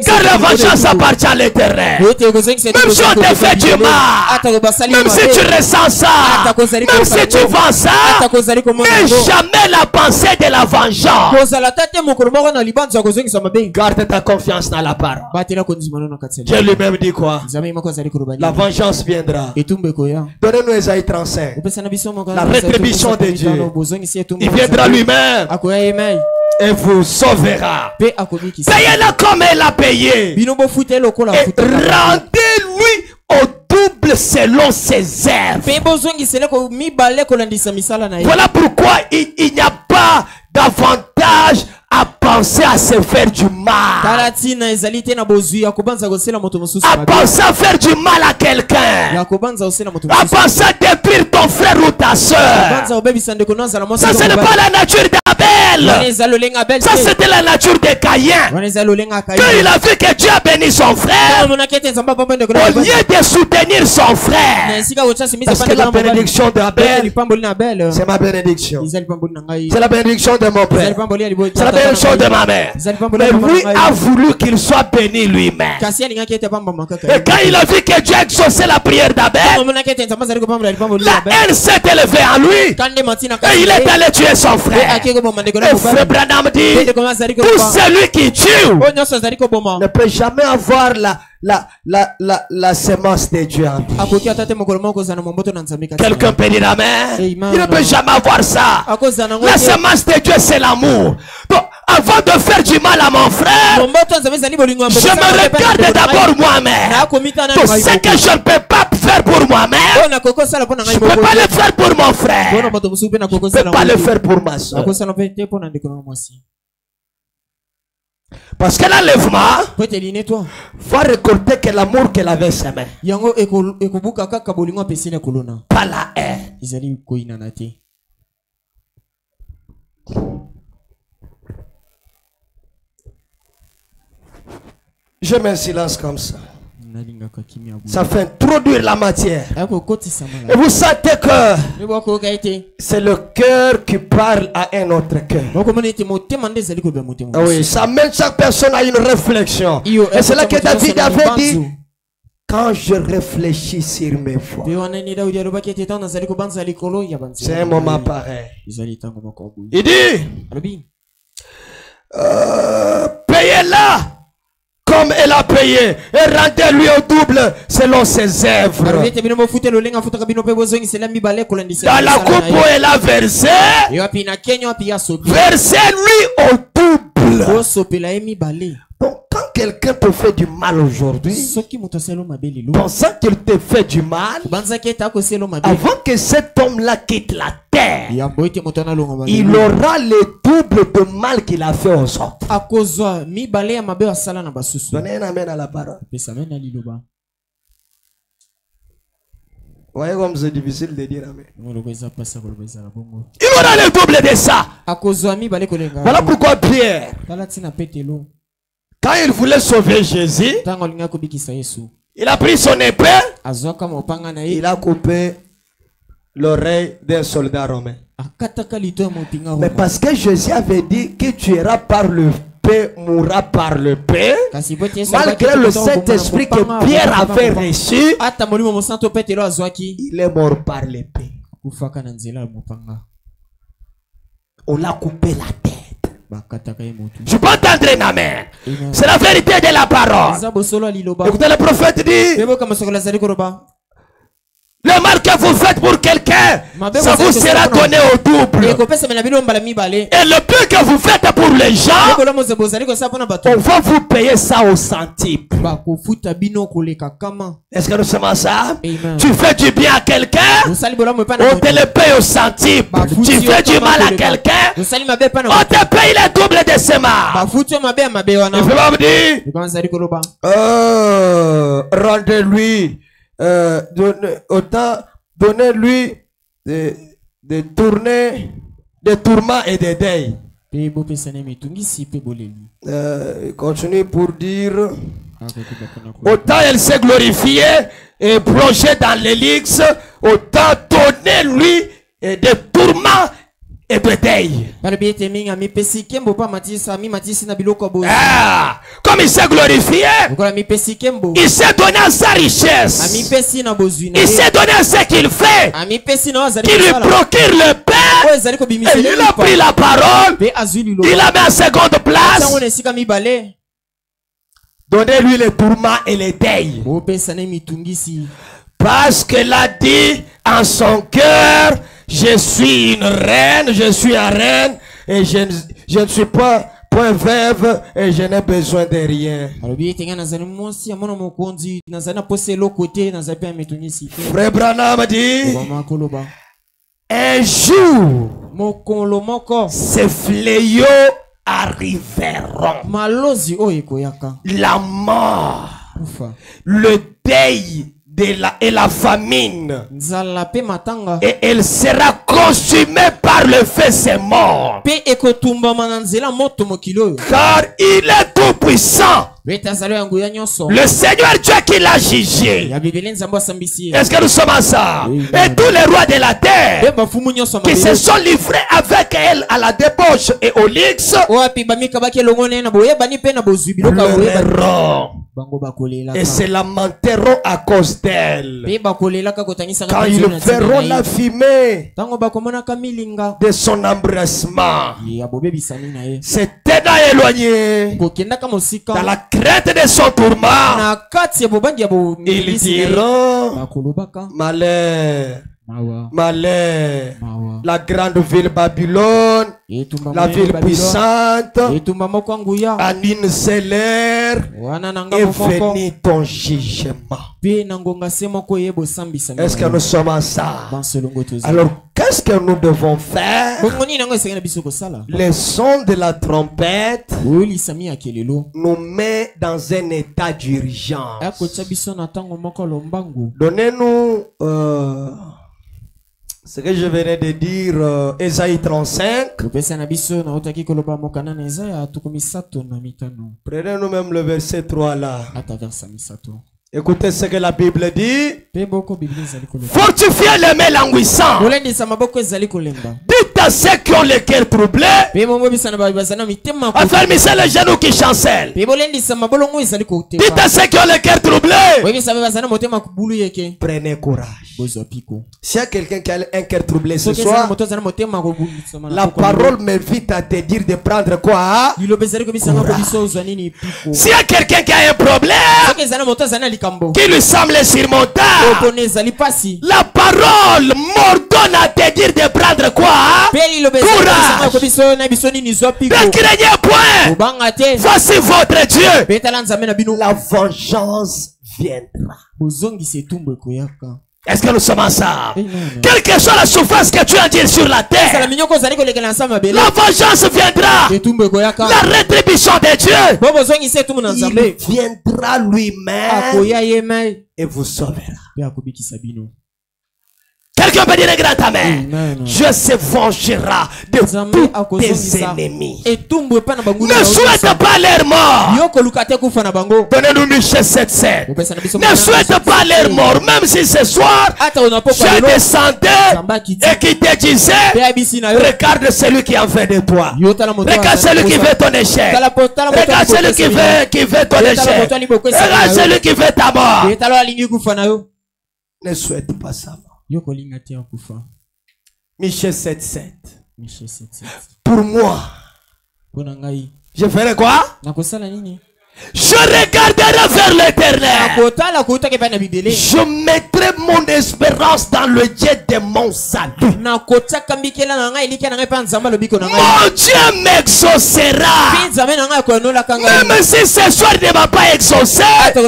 Car la vengeance appartient à l'Éternel. Même si on te fait du mal, même si tu ressens ça, même si tu vends ça, mais jamais la pensée de la vengeance. Garde ta confiance dans la parole. Dieu lui-même dit quoi? La vengeance viendra. Donnez-nous Ésaïe 35. La rétribution de Dieu. Il viendra lui-même et vous sauvera. Payez-la comme elle a payé. Et rendez-lui il selon ses œuvres. Voilà pourquoi il n'y a pas d'avantage à penser à se faire du mal. À penser à faire du mal à quelqu'un. À penser à détruire ton frère ou ta soeur. Ça, ce n'est pas la nature d'Abel. Ça, c'était la nature de Caïn. Quand il a vu que Dieu a béni son frère, au lieu de soutenir son frère, parce que la bénédiction d'Abel, c'est ma bénédiction. C'est la bénédiction de mon père. C'est la bénédiction de ma mère. Mais lui a voulu qu'il soit béni lui-même. Et quand il a vu que Dieu a exaucé la prière d'Abel, la haine s'est élevée en lui. Et il est allé tuer son frère. Et frère Branham dit, tout celui qui tue ne peut jamais avoir la semence de Dieu en lui. Quelqu'un peut dire amen. Il ne peut jamais avoir ça. La semence de Dieu, c'est l'amour. Donc, avant de faire du mal à mon frère, je me regarde d'abord moi-même. Tout ce que je ne peux pas faire pour moi-même, je ne peux pas le faire pour mon frère. Je ne peux pas le faire pour ma soeur. Parce que l'enlèvement va récolter que l'amour qu'elle avait semé. Pas la haine. Je mets un silence comme ça. Ça fait introduire la matière. Et vous sentez que c'est le cœur qui parle à un autre cœur. Ah oui, ça mène chaque personne à une réflexion. Et c'est là que David avait dit, quand je réfléchis sur mes voies. C'est un moment pareil. Il dit, payez-la comme elle a payé et rendez-lui au double selon ses œuvres. Dans la coupe où elle a versé, versez-lui au double. Donc quand quelqu'un te fait du mal aujourd'hui, pensant qu'il te fait du mal, avant que cet homme-là quitte la terre, il aura le double de mal qu'il a fait aux autres. Donnez un amen à la parole. Vous voyez comme c'est difficile de dire amen. Il aura le double de ça. Voilà pourquoi Pierre, quand il voulait sauver Jésus, il a pris son épée, il a coupé l'oreille d'un soldat romain. Mais parce que Jésus avait dit que tu iras par le paix, mourra par le paix, malgré le Saint-Esprit que Pierre avait reçu, il est mort par l'épée. On l'a coupé la tête. Je peux entendre un amen. C'est la vérité de la parole. Écoutez, le prophète dit, le mal que vous faites pour quelqu'un, ça vous sera donné au double. Et le peu que vous faites pour les gens, on va vous payer ça au centime. Est-ce que nous sommes ça? Tu fais du bien à quelqu'un, on te le paye au centime. Tu fais du mal à quelqu'un, on te paye le double de ses mal. Il faut pas me dire, rendez-lui. Autant donnez-lui des tourments et des deuils. Continue pour dire, autant elle s'est glorifiée et plongée dans l'élix, autant donnez-lui des tourments et de deuil. Comme il s'est glorifié, il s'est donné à sa richesse, il s'est donné à ce qu'il fait, qui lui procure le pain, et il a pris la parole, il la met en seconde place. Donnez-lui les tourments et les deuils, parce qu'elle a dit en son cœur, je suis une reine, je suis un reine, et je ne suis pas point veuve et je n'ai besoin de rien. Frère Branham dit, un jour, ces fléaux arriveront. La mort, le deuil et la famine, et elle sera consumée par le feu, c'est mort. Car il est tout puissant. Le Seigneur Dieu qui l'a jugé. Est-ce que nous sommes ensemble? Et tous les rois de la terre qui se sont livrés avec elle à la débauche et au luxe pleureront et se lamenteront à cause d'elle. Quand ils verront la fumée de son embrassement, se tenant éloigné dans la crainte de son tourment, ils diront malheur, malheur, la grande ville Babylone, la ville puissante, en une seule heure est venu ton jugement. Est-ce que nous sommes ensemble? Alors, qu'est-ce que nous devons faire? Le son de la trompette nous met dans un état d'urgence. Donnez-nous ce que je venais de dire, Ésaïe 35. Prenez-nous même le verset 3 là. Écoutez ce que la Bible dit. Fortifiez les mains languissantes. Dites à ceux qui ont le cœur troublé. Affermissez les genoux qui chancellent. Dites à ceux qui ont le cœur troublé. Prenez courage. S'il y a quelqu'un qui a un cœur troublé ce soir, la parole m'invite à te dire de prendre quoi? S'il y a quelqu'un qui a un problème qui lui semble insurmontable, la parole m'ordonne à te dire de prendre quoi? Courage. Ne craignez point. Voici votre Dieu. La vengeance viendra. Est-ce que nous sommes ensemble? Quelle que soit la souffrance que tu endures sur la terre, la vengeance viendra. La rétribution de Dieu, il viendra lui-même et vous sauvera. Quelqu'un peut dire un grand amen. Dieu se vengera de tous tes ennemis. Ne souhaite pas leur mort. Donnez-nous Michée 7:7. Ne souhaite pas leur mort. Même si ce soir je descendais et qui te disait, regarde celui qui en fait de toi. Regarde celui qui veut ton échec. Regarde celui qui veut ton échec. Regarde celui qui veut ta mort. Ne souhaite pas sa mort. Michée 7:7. Pour moi, je ferai quoi? Je regarderai vers l'éternel. Je mettrai mon espérance dans le Dieu de mon salut. Mon Dieu m'exaucera. Même si ce soir il ne m'a pas exaucé, mais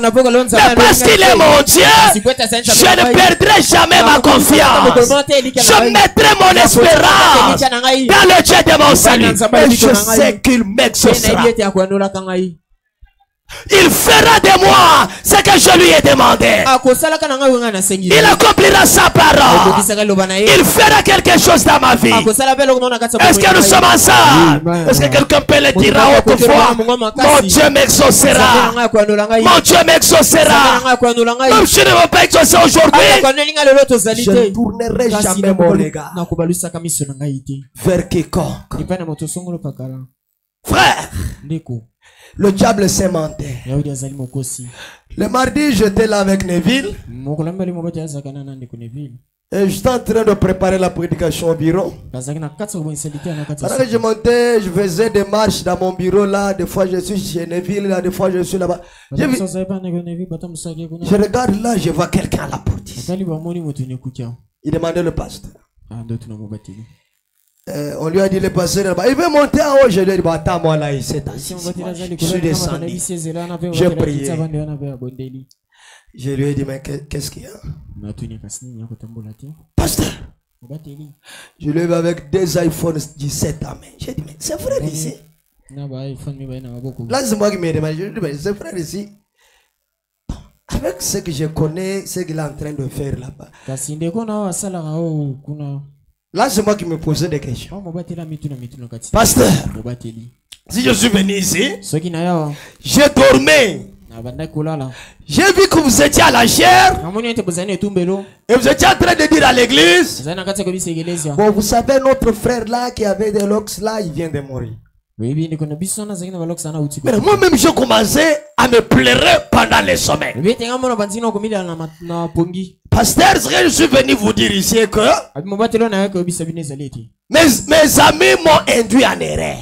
parce qu'il est mon Dieu, je ne perdrai jamais ma confiance. Je mettrai mon espérance dans le Dieu de mon salut. Et je sais qu'il m'exaucera. Il fera de moi ce que je lui ai demandé. Il accomplira sa parole. Il fera quelque chose dans ma vie. Est-ce que nous sommes ensemble? Est-ce que quelqu'un peut le dire à haute voix? Mon Dieu m'exaucera. Mon Dieu m'exaucera. Même si je ne veux pas exaucer aujourd'hui, je ne tournerai jamais mon regard vers quiconque. Frère, le diable s'est menté. Le mardi, j'étais là avec Neville. Et j'étais en train de préparer la prédication au bureau. Alors que je montais, je faisais des marches dans mon bureau là. Des fois je suis chez Neville, là, des fois je suis là-bas. Je regarde là, je vois quelqu'un à la porte. Il demandait le pasteur. On lui a dit le pasteur là-bas, il veut monter en haut. Je lui ai dit, bah, attends-moi là, il s'est assis. Je suis descendu. J'ai prié. Je lui ai dit, mais qu'est-ce qu'il y a? Pasteur, je lui ai vu avec des iPhones 17 à main. J'ai dit, mais c'est frère ici. Là, c'est moi qui me demande. Je lui ai dit, mais c'est frère ici. Avec ce que je connais, ce qu'il est en train de faire là-bas. Là, c'est moi qui me posais des questions. Pasteur, si je suis venu ici, j'ai dormi. J'ai vu que vous étiez à la chair. Et vous étiez en train de dire à l'église. Bon, vous savez, notre frère là qui avait des locks là, il vient de mourir. Mais moi-même, j'ai commencé à me pleurer pendant les sommets. Pasteur, ce que je suis venu vous dire ici est que mes amis m'ont induit en erreur.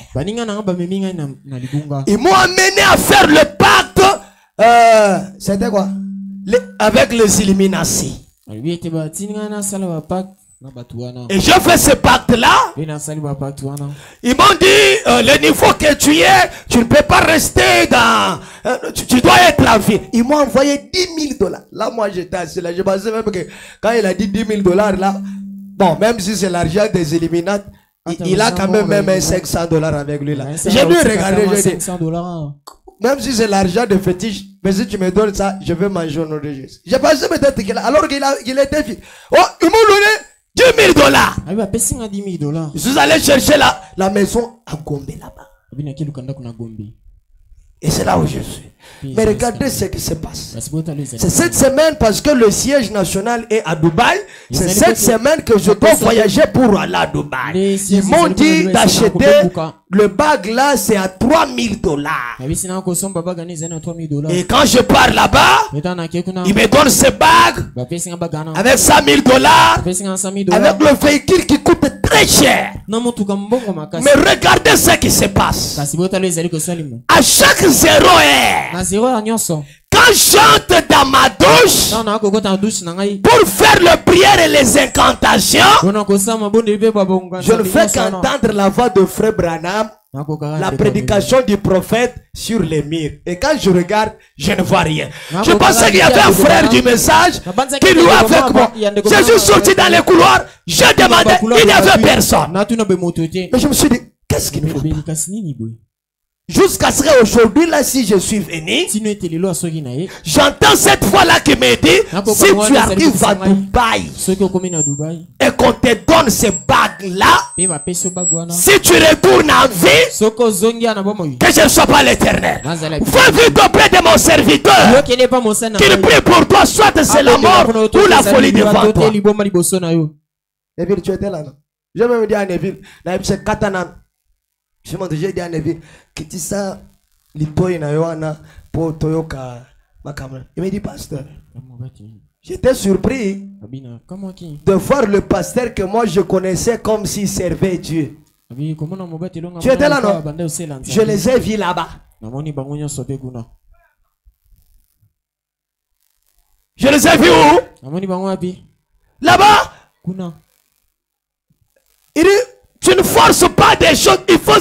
Ils m'ont amené à faire le pacte. C'était quoi? Avec les Illuminati. Et je fais ce pacte-là. Ils m'ont dit, le niveau que tu es, tu ne peux pas rester dans... tu dois être en vie. Ils m'ont envoyé $10 000. Là, moi, j'étais assis là. Je pensais même que quand il a dit $10 000 là, bon, même si c'est l'argent des Illuminati, il a quand même $500 avec lui là. J'ai dû regarder, j'ai dit, même si c'est l'argent de fétiche, mais si tu me donnes ça, je vais manger au nom de Jésus. J'ai pensé peut-être qu'il a, alors qu'il était fille. Oh, ils m'ont donné $10 000. Je suis allé chercher la maison à Gombe là-bas. Et c'est là où je suis. Mais regardez ce qui se passe. C'est cette semaine parce que le siège national est à Dubaï. C'est cette semaine que je dois voyager pour aller à Dubaï. Ils m'ont dit d'acheter le bag là, c'est à $3 000. Et quand je pars là-bas, ils me donnent ce bag avec $100 000, avec le véhicule qui coûte très cher. Mais regardez ce qui se passe. À chaque 0 heure, quand je chante dans ma douche pour faire les prières et les incantations, je ne fais qu'entendre la voix de Frère Branham, la prédication du prophète sur les murs. Et quand je regarde, je ne vois rien. Je pensais qu'il y avait un frère du message qui louait avec moi. Je suis sorti dans les couloirs, j'ai demandé, il n'y avait personne. Mais je me suis dit, qu'est-ce qui ne va pas? Jusqu'à ce qu'aujourd'hui, là, si je suis venu, j'entends cette fois-là qui me dit, si tu arrives à Dubaï et qu'on te donne ce bague-là, si tu retournes en vie, que je ne sois pas l'Éternel. Fais vite auprès de mon serviteur qu'il prie pour toi, soit c'est la mort ou la folie devant toi. Neville, tu étais là, non? Je vais me dire à Neville, c'est Katana. Je m'en déjà dit à Neville, que tu sais, l'itoy na yoana pour toyoka ma caméra. Il me dit, pasteur, j'étais surpris de voir le pasteur que moi je connaissais comme s'il servait Dieu. Tu étais là, non? Je les ai vus là-bas. Je les ai vus où? Là-bas. Il dit, tu ne forces pas des choses, il faut...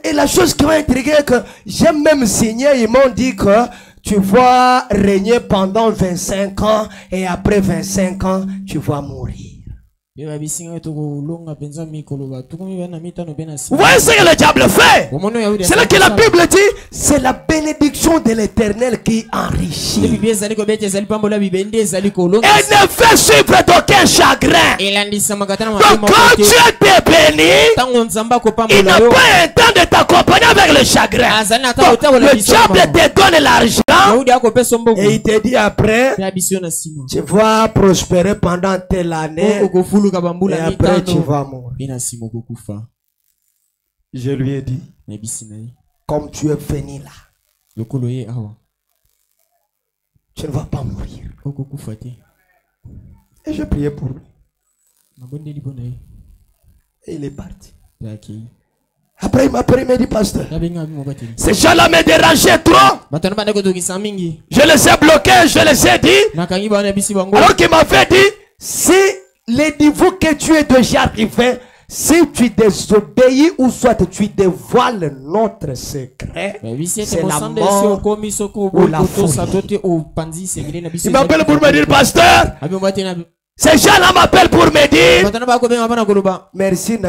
Et la chose qui m'a intrigué, que j'ai même signé, ils m'ont dit que tu vas régner pendant 25 ans et après 25 ans, tu vas mourir. Vous voyez ce que le diable fait? C'est là que la Bible dit, c'est la bénédiction de l'Éternel qui enrichit. Et ne fait suivre d'aucun chagrin. Donc quand Dieu t'est béni, il n'a pas un temps de t'accompagner avec le chagrin. Donc, le diable te donne l'argent et il te dit après, tu vas prospérer pendant telle année. Et après tu vas mourir. Je lui ai dit, comme tu es venu là, tu ne vas pas mourir. Et je priais pour lui. Et il est parti. Après il m'a pris, il m'a dit, pasteur, ces gens-là me dérangeaient trop. Je les ai bloqués, je les ai dit. Alors qu'il m'avait dit, si les niveaux que tu es déjà arrivé, Si tu désobéis ou soit tu dévoiles notre secret, c'est la mort ou la folie. Il m'appelle pour me dire, pasteur, ces gens-là m'appellent pour me dire, merci,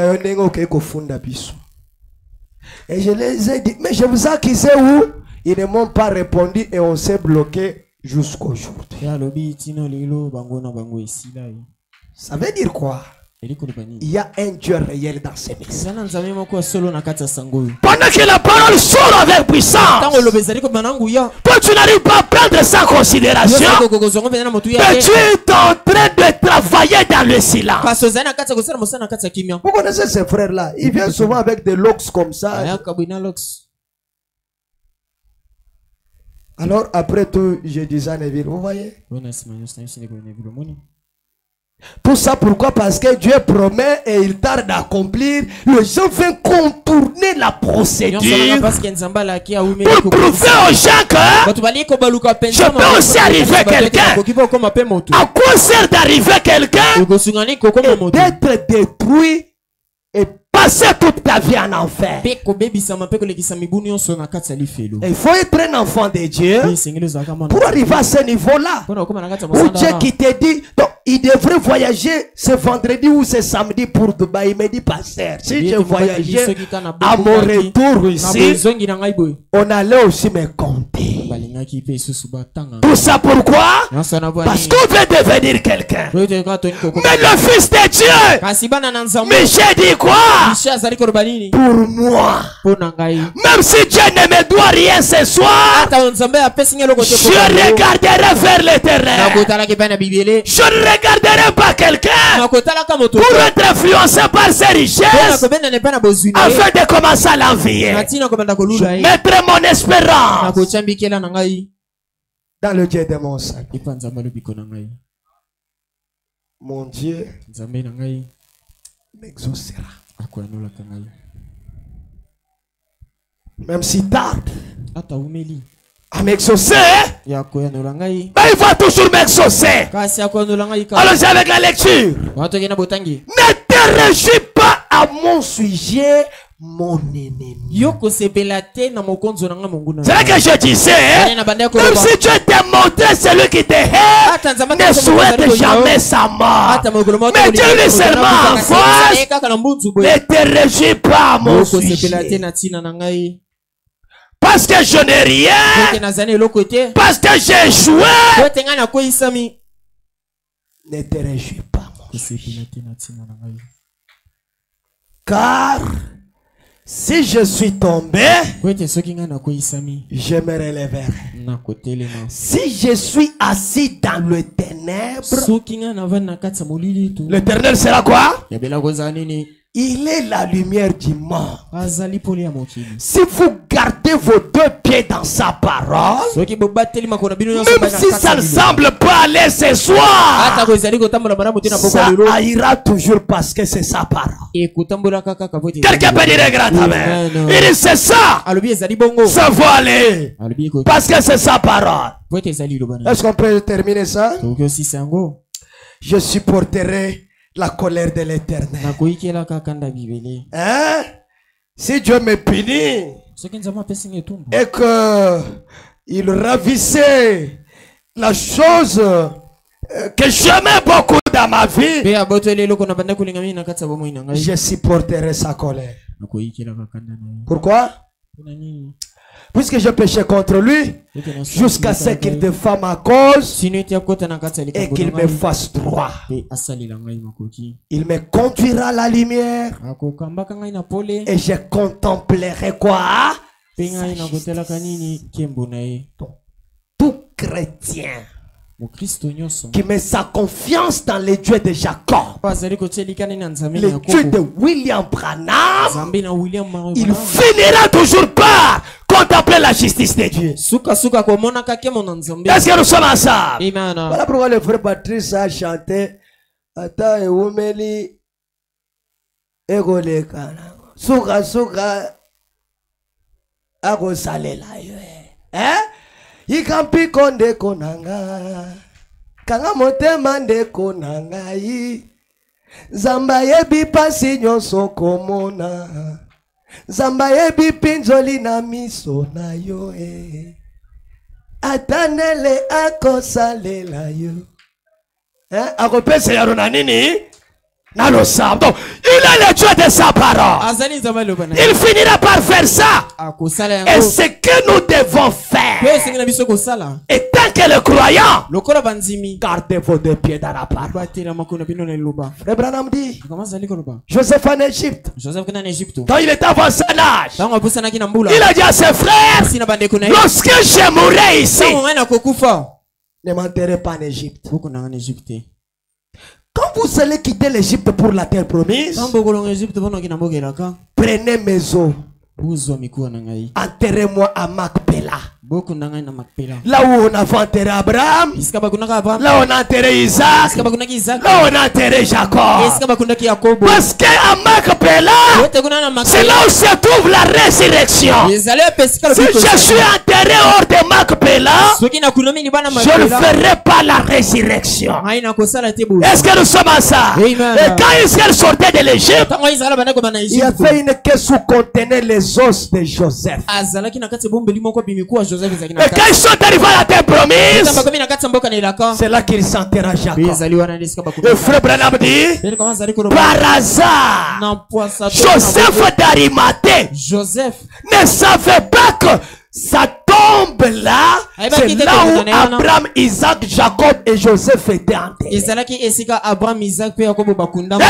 et je les ai dit, mais je vous accuse où? Ils ne m'ont pas répondu et on s'est bloqué jusqu'aujourd'hui. Ça veut dire quoi? Il y a un Dieu réel dans ces maisons. Pendant que la parole sort avec puissance, toi tu n'arrives pas à prendre ça en considération, mais tu es en train de travailler dans le silence. Vous connaissez ces frères-là? Ils viennent souvent avec des locks comme ça. Alors après tout, je disais à Neville, vous voyez? Tout ça pourquoi? Parce que Dieu promet et il tarde à accomplir. Les gens veulent contourner la procédure pour prouver aux gens que je peux aussi arriver quelqu'un. À quoi sert d'arriver quelqu'un et d'être détruit et passer toute ta vie en enfer? Et il faut être un enfant de Dieu pour arriver à ce niveau-là. Où Dieu qui te dit, donc, il devrait voyager ce vendredi ou ce samedi pour Dubaï. Il me dit, pasteur, si je voyageais à mon retour ici, on allait aussi me compter. Tout ça pourquoi? Parce qu'on veut devenir quelqu'un. Mais le Fils de Dieu, mais j'ai dit quoi? Pour moi, même si Dieu ne me doit rien ce soir, je regarderai vers l'éternel. Je ne regarderai pas quelqu'un pour être influencé par ses richesses afin de commencer à l'envier. Je mettrai mon espérance dans le Dieu de mon salut. Mon Dieu m'exaucera. Même si tarde à m'exaucer, mais il va toujours m'exaucer. Allons-y avec la lecture. Ne te réjouis pas à mon sujet, mon ennemi. C'est là que je disais, même si Dieu t'a montré celui qui te hait, ne souhaite jamais sa mort. Mais Dieu lui seulement en face, ne te réjouis pas à mon sujet. Parce que je n'ai rien, parce que j'ai échoué, ne te réjouis pas, mon sujet. Car si je suis tombé, je me relèverai. Si je suis assis dans le ténèbre, l'éternel sera quoi? Il est la lumière du monde. Si vous gardez vos deux pieds dans sa parole, même si ça ne semble pas aller ce soir, ça ira toujours parce que c'est sa parole. Quelqu'un peut dire grand amen. Il dit c'est ça. Ça va aller parce que c'est sa parole. Est-ce qu'on peut terminer ça? Je supporterai la colère de l'Éternel. Hein? Si Dieu me punit et que il ravissait la chose que j'aimais beaucoup dans ma vie, je supporterai sa colère. Pourquoi? Puisque je péchais contre lui, jusqu'à ce qu'il défend ma cause et qu'il me fasse droit. Il me conduira à la lumière et je contemplerai quoi? Tout chrétien qui met sa confiance dans les dieux de Jacob, les dieux de William Branham, il finira toujours par contempler la justice de Dieu. Est-ce que nous sommes ensemble? Voilà pourquoi le frère Patrice a chanté Ata eumeli egolekana suka suka agosalela ikampi konde konanga kanga motema nde konanga Zamba yebi pasi nyonso komona. Zamba yebi pinzoli na miso na yo Atanele akosalela yo. Akopese ya rona nini? Nalo sambo. Il est le Dieu de sa parole. Il finira par faire ça. Et ce que nous devons faire. Et tant que le croyant, gardez vos deux pieds dans la parole. Frère Branham dit, Joseph en Égypte, quand il était avant son âge, il a dit à ses frères, lorsque je mourrai ici, ne m'enterrez pas en Égypte. Quand vous allez quitter l'Égypte pour la terre promise, prenez mes os, enterrez-moi à Macpéla. Là où on a enterré Abraham, là où on a enterré Isaac, là où on a enterré Jacob. Parce qu'à Macpéla, c'est là où se trouve la résurrection. Si je suis enterré hors de Macpéla, je ne ferai pas la résurrection. Est-ce que nous sommes à ça? Et quand Israël sortait de l'Égypte, il y avait une caisse où contenait les os de Joseph. Et quand ils sont arrivés à la terre promise, c'est là qu'ils s'enterrent Jacob. Le frère Branham dit, par hasard, Joseph d'Arimathée ne savait pas que ça tombe là, c'est là où Abraham, Isaac, Jacob et Joseph étaient enterrés. Est-ce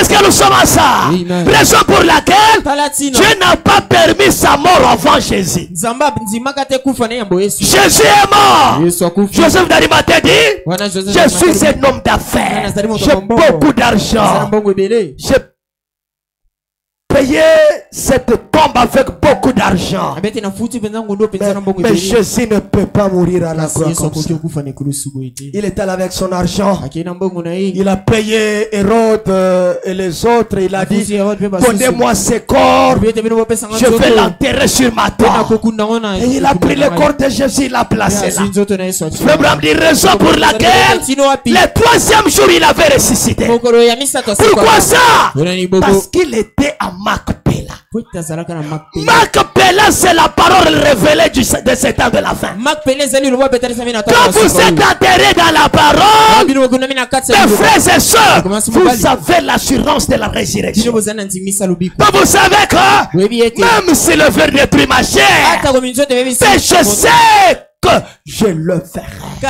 que nous sommes à ça? Raison pour laquelle Dieu n'a pas permis sa mort avant Jésus. Jésus est mort. Joseph d'Arimathée dit, je suis un homme d'affaires, j'ai beaucoup d'argent, j'ai payé cette tombe avec beaucoup d'argent. Mais Jésus ne peut pas mourir à la croix comme ça. Il est allé avec son argent. Il a payé Hérode et les autres. Il a dit, donnez-moi ce corps, je vais l'enterrer sur ma tombe. Et il a pris le corps de Jésus, il l'a placé là. Frère Branham dit, raison pour laquelle le troisième jour il avait ressuscité. Pourquoi ça? Parce qu'il était à Macpéla. Macpéla, c'est la parole révélée de cet temps de la fin. Quand vous êtes enterrés dans la parole, mes frères et sœurs, vous avez l'assurance de la résurrection. Donc vous savez que même si le verre détruit ma chair, mais je sais que je le verrai. Mais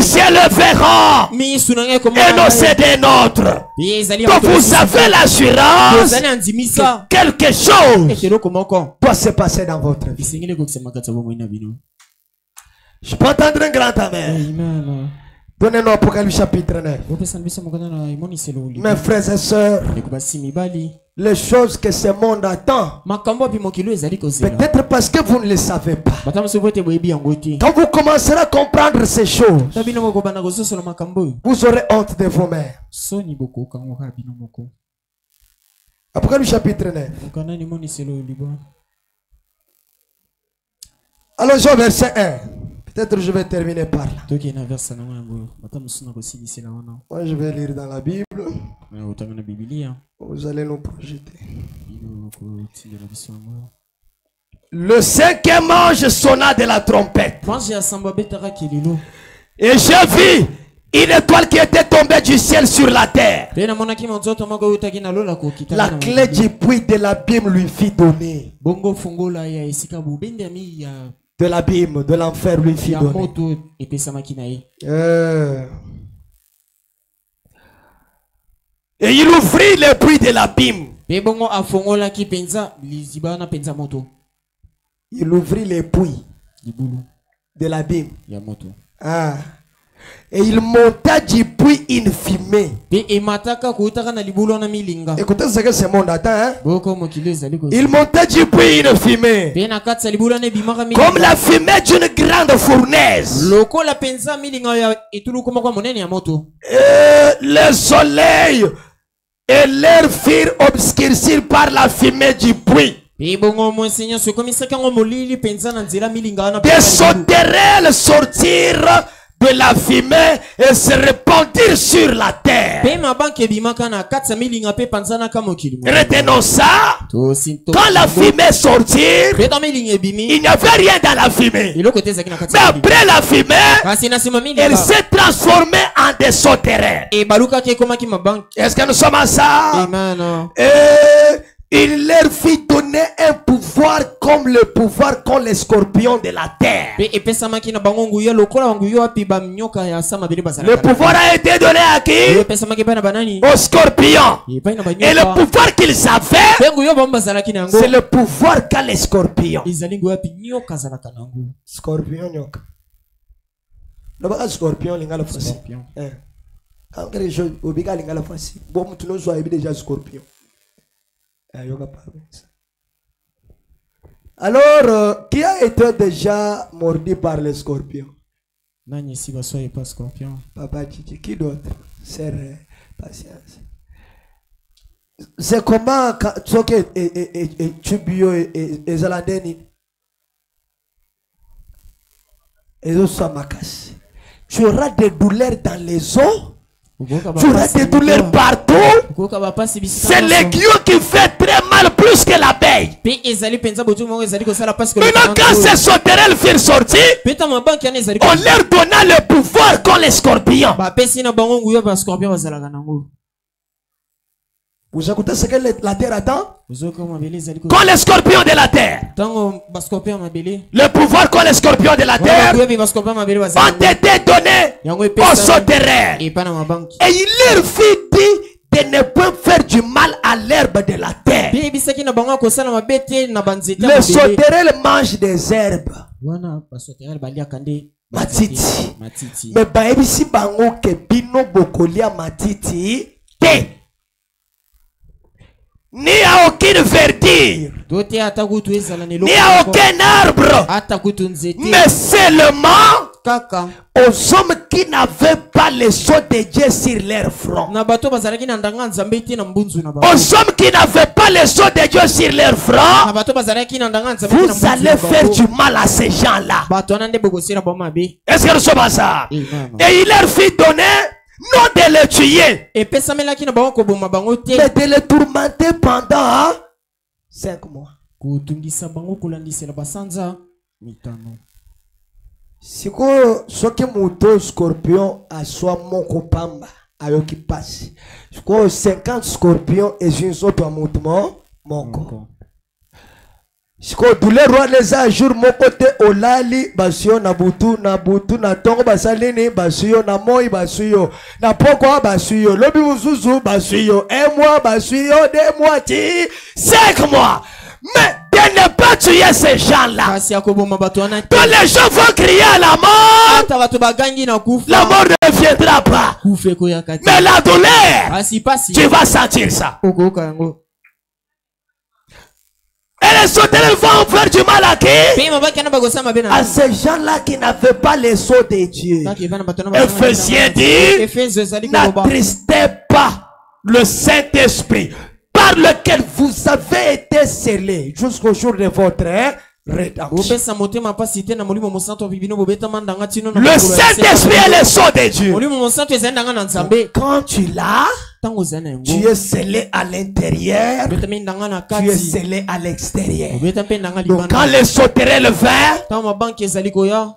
je le verrai. Et non, c'est des nôtres. Donc vous avez l'assurance que quelque chose doit se passer dans votre vie. Je peux entendre un grand amen. Donnez-nous Apocalypse chapitre 9. Mes frères et sœurs, les choses que ce monde attend, peut-être parce que vous ne les savez pas. Quand vous commencerez à comprendre ces choses, vous aurez honte de vous-même. Apocalypse chapitre 9. Allons au verset 1. Peut-être je vais terminer par là. Moi je vais lire dans la Bible. Vous allez nous projeter. Le cinquième ange sonna de la trompette. Et j'ai vu une étoile qui était tombée du ciel sur la terre. La clé du puits de l'abîme lui fit donner. De l'abîme, de l'enfer lui fit donner. Et il ouvrit le puits de l'abîme. Il ouvrit les puits de l'abîme. Et il monta du puits une fumée. Écoutez ce que ce monde attend. Hein? Il monta du puits une fumée. Comme la fumée d'une grande fournaise. Le soleil et l'air furent obscurcis par la fumée du puits. Des sauterelles sortirent de la fumée et se répandir sur la terre. Retenons ça. Quand la fumée sortit, il n'y avait rien dans la fumée. Mais après la fumée, elle s'est transformée en des souterrains. Est-ce que nous sommes à ça? Il leur fit donner un pouvoir comme le pouvoir qu'ont les scorpions de la terre. Le pouvoir a été donné à qui? Aux scorpions. Et le pouvoir qu'ils avaient, c'est le pouvoir qu'a les scorpions. Scorpion, nyoka. Le scorpion, l'ingala facile. Quand les choses obliga l'ingala facile. Bon, tu nous sois déjà scorpion. Alors, qui a été déjà mordu par les scorpions? Papa Titi, qui d'autre? C'est patience. C'est comment tu bio et Zalandeni et tu auras des douleurs dans les os. Tu auras des douleurs partout. C'est l'aiguillon qui fait très mal plus que l'abeille. Maintenant quand ces sauterelles furent sortis, on leur donna le pouvoir qu'ont les scorpions. Vous écoutez ce que la terre attend? Quand les scorpions de la terre, le pouvoir qu'ont les scorpions de la terre ont été donnés aux sauterelles. Et il leur fit dire de ne pas faire du mal à l'herbe de la terre. Les sauterelles mangent des herbes. Matiti. Mais baebisi bango ke bino bokolia matiti te. Ni à aucune verdure, ni à aucun arbre, mais seulement aux hommes qui n'avaient pas le sceau de Dieu sur leur front. Aux hommes qui n'avaient pas le sceau de Dieu sur leur front, vous allez faire du mal à ces gens-là. Est-ce que nous sommes à ça? Et il leur fit donner non de le tuer, mais de le tourmenter pendant 5 mois. Si soki muto scorpion aswa moko pamba ayoki pasi. Si 50 scorpions et une autre muto moko. Si douleur roi les a jour moko te olali basio na butu na tongo basalini basio na moi basio na poko basio lobi uzuzu basio 1 mois basio 2 mois 5 mois. Mais de ne pas tuer ces gens-là. Quand les gens vont crier à la mort, la mort ne viendra pas. Mais la douleur, tu vas sentir ça. Et les sauterelles vont faire du mal à qui? À ces gens-là qui n'avaient pas les sceaux de Dieu. Éphésiens dit, n'attristez pas le Saint-Esprit par lequel vous avez été scellés jusqu'au jour de votre rédemption. Le Saint-Esprit est le sceau de Dieu. Quand tu l'as, tu es scellé à l'intérieur, tu es scellé à l'extérieur. Donc quand les sauterelles vinrent,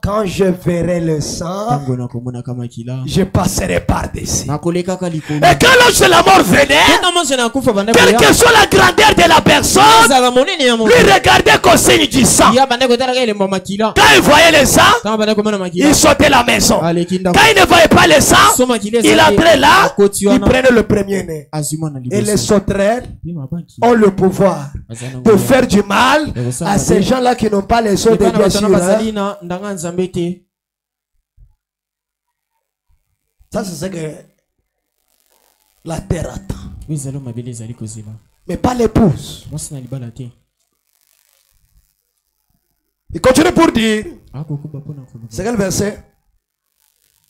quand je verrai le sang, je passerai par-dessus. Et quand l'ange de la mort venait, quelle que soit la grandeur de la personne, lui regardait qu'au signe du sang. Quand il voyait le sang, il sautait la maison. Quand il ne voyait pas le sang, il entrait là, il prenait le premier-né. Et les sauterelles ont le pouvoir de faire du mal à ces gens-là qui n'ont pas les sceaux de Dieu sur eux. Ça, c'est ce que la terre attend. Mais pas l'épouse. Il continue pour dire, c'est quel verset?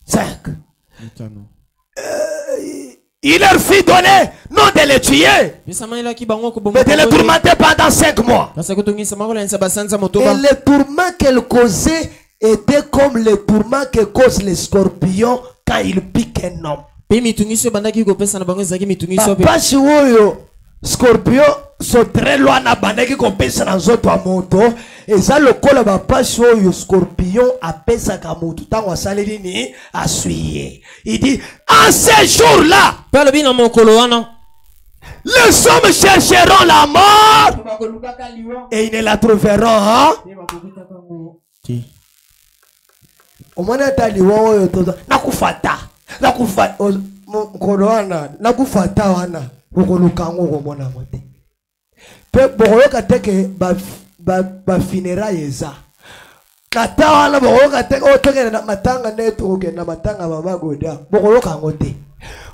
5. Il leur fit donner, non de les tuer, mais de les tourmenter pendant 5 mois. Et les tourments qu'elle causait était comme les tourments que causent les scorpions quand ils piquent un homme. Papashi oyo scorpion sotre loana bandaki kopesa na nzoto ya moto eza lokola bapashi oyo scorpion apesaka moto tango asaleli ni asuye. Il dit en ces jours-là les hommes chercheront la mort et ils ne la trouveront. Hein? Omwana taliwa oyo toto nakufata koloana nakufata wana ukolukango komona mote pe bokoyoka teke ba funérailles eza kata wana bokoyoka teke otokena na matanga neto okenda matanga baba goda bokoyoka ngote.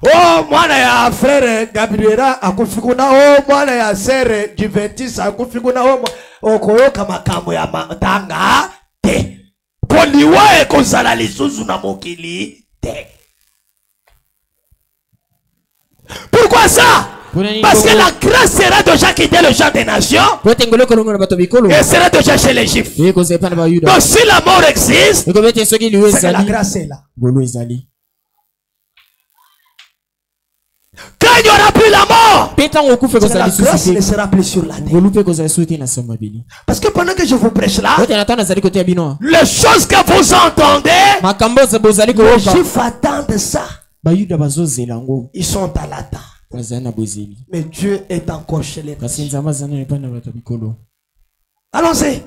Oh mwana ya frère Gabriela akufikuna, oh mwana ya sere Juventus akufikuna, oh okoyoka makambo ya matanga te poliwa ekozala lisusu na mokili te. Pourquoi ça? Parce que la grâce sera déjà quitté le champ des nations et sera déjà chez les Juifs. Donc si la mort existe, c'est que la grâce est là. Quand il n'y aura plus la mort, la grâce ne sera plus sur la terre. Parce que pendant que je vous prêche là, les choses que vous entendez, les Juifs attendent ça. Ils sont à l'attente. Mais Dieu est encore chez les nations. Allons-y.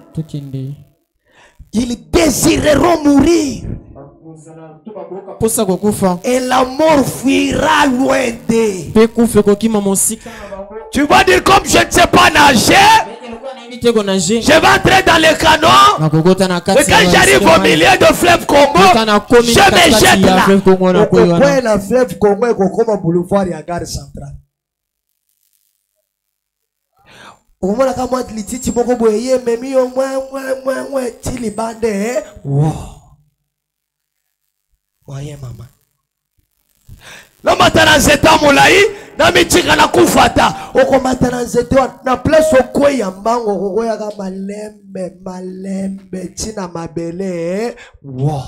Ils désireront mourir. Et la mort fuira loin d'eux. Tu vas dire comme je ne sais pas nager, je vais entrer dans le canon. Et quand j'arrive au milieu de fleuve Congo, je me jette là. Pourquoi la fleuve Congo est comme un boulevard et à gare centrale? Au moment où moi tu dis moko boye memi au moins tili bande wow. Voyez maman. La matana zeta molai na mitika na kufata. Oko matana zeta na place okwe ya mbango oko ya ka malembe tina mabele wow.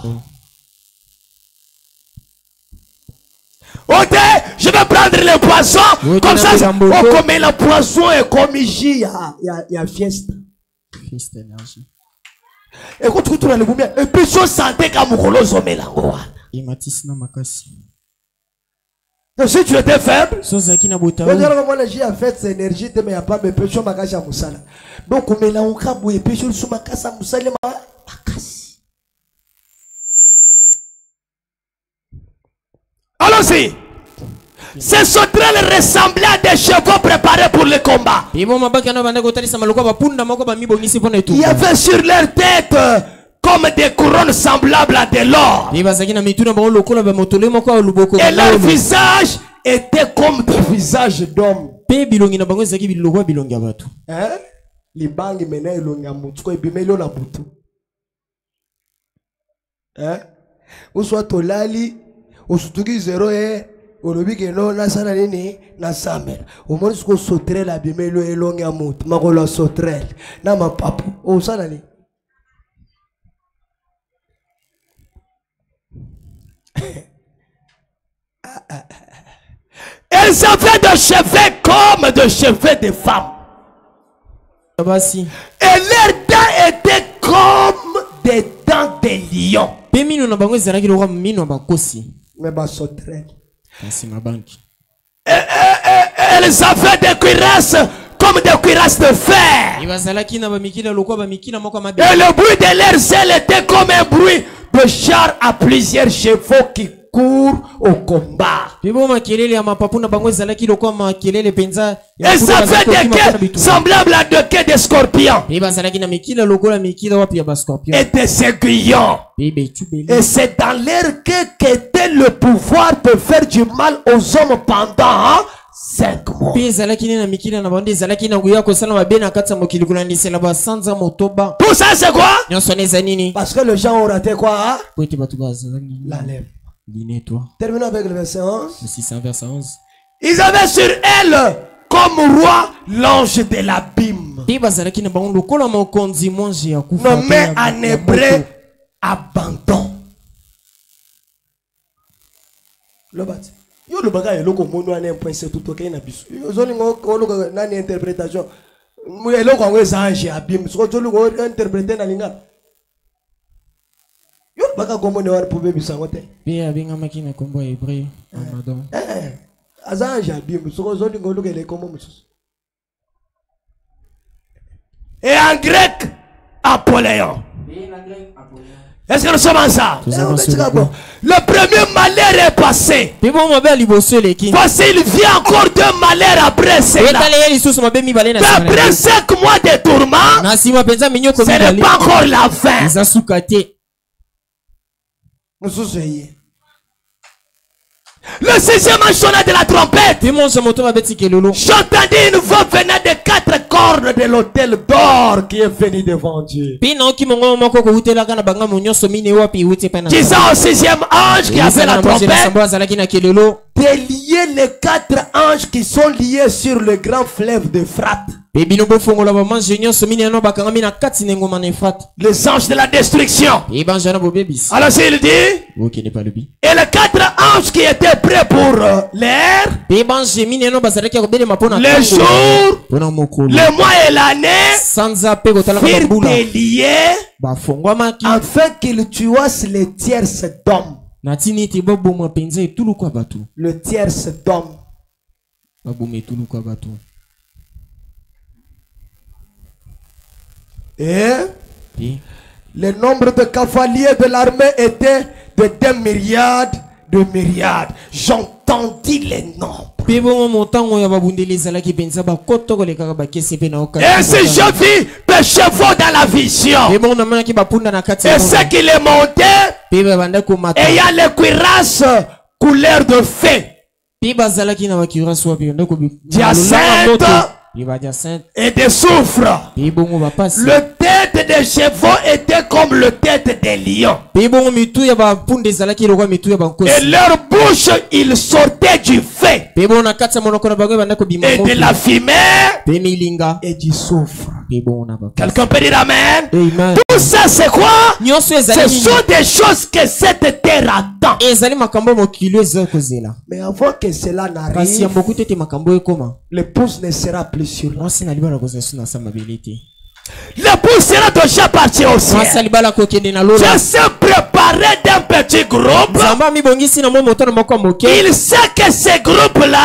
Ok, je vais prendre le poisson. Comme ça, on commet le poisson et comme il y a fiesta. Fiesta énergie. Écoute, tu as le goût bien. Et puis, je sentais qu'à mon colo, je me l'envoie. Donc, si tu étais faible, j'ai fait cette énergie, mais il n'y a pas de péché, je me suis donc, on me l'a envoyé, et puis je me suis dit, allons-y. Ces sauterelles ressemblaient à des chevaux préparés pour le combat. Il y avait sur leur tête comme des couronnes semblables à de l'or. Et leur visage était comme des visages d'hommes. Ou soit Tolali, ou Sutuki Zero, olobi ke no na sana nini na samel o moni ko sauterelle abimelo elonga mutu makolo sauterelle na mapapu o sana ni elles avaient des cheveux comme des cheveux de femmes et leurs dents étaient comme des dents de lion mais ba sauterelle. Elles avaient des cuirasses comme des cuirasses de fer. Et le bruit de leurs ailes était comme un bruit de char à plusieurs chevaux qui courent au combat. Elles avaient des queues semblables à des queues de scorpions et des aiguillons. Et c'est dans leur queue qu'était le pouvoir de faire du mal aux hommes pendant 5 mois. Tout ça c'est quoi? Parce que les gens ont raté quoi? La lèvre. Terminons avec le verset 11. Ils avaient sur elle comme roi l'ange de l'abîme. Nommé en hébreu abandon. Le bâti. Yo le bagage est loko mono ane point c'est tout ok na biso. Yo zoli ngo loko na ni interprétation. Mu e loko ngo zange abim. So zoli ngo interpréter na linga. Yo le bagage gomo ne war pour bébé sangote. Bien bien makina kombo hébreu. Amadon. Azange abim. So zoli ngo loko le komo musus. Et en grec, Apollyon. Est-ce que nous sommes ensemble? Le premier malheur est passé. Voici, il vient encore deux malheurs après cela. Après 5 mois de tourment, ce n'est pas encore la fin. Le 6e sonne de la trompette. J'entendis une voix venant des 4 cornes de l'autel d'or qui est venu devant Dieu. Disant au 6e ange qui a fait la trompette délier les 4 anges qui sont liés sur le grand fleuve d'Euphrate. Les anges de la destruction. Alors il dit, et les 4 anges qui étaient prêts pour l'air, les jours, les mois et l'année, furent déliés afin qu'ils tuassent les tierces d'hommes. Le tierce d'homme. Et le nombre de cavaliers de l'armée était de 2 myriades de myriades. J'entendis les nombres. Et si je vis des chevaux dans la vision, et ceux qui les montaient ayant les cuirasses couleur de feu, d'hyacinthe et de soufre. Le tête des chevaux était comme le tête des lions. Et leur bouche, ils sortaient du feu. Et de la fumée. Et du soufre. Quelqu'un peut dire amen. Tout ça c'est quoi? Ce sont des choses que cette terre attend. Mais avant que cela n'arrive, l'épouse ne sera plus sur là. L'épouse sera déjà partie au ciel. Je sais préparer d'un petit groupe. Il sait que ce groupe-là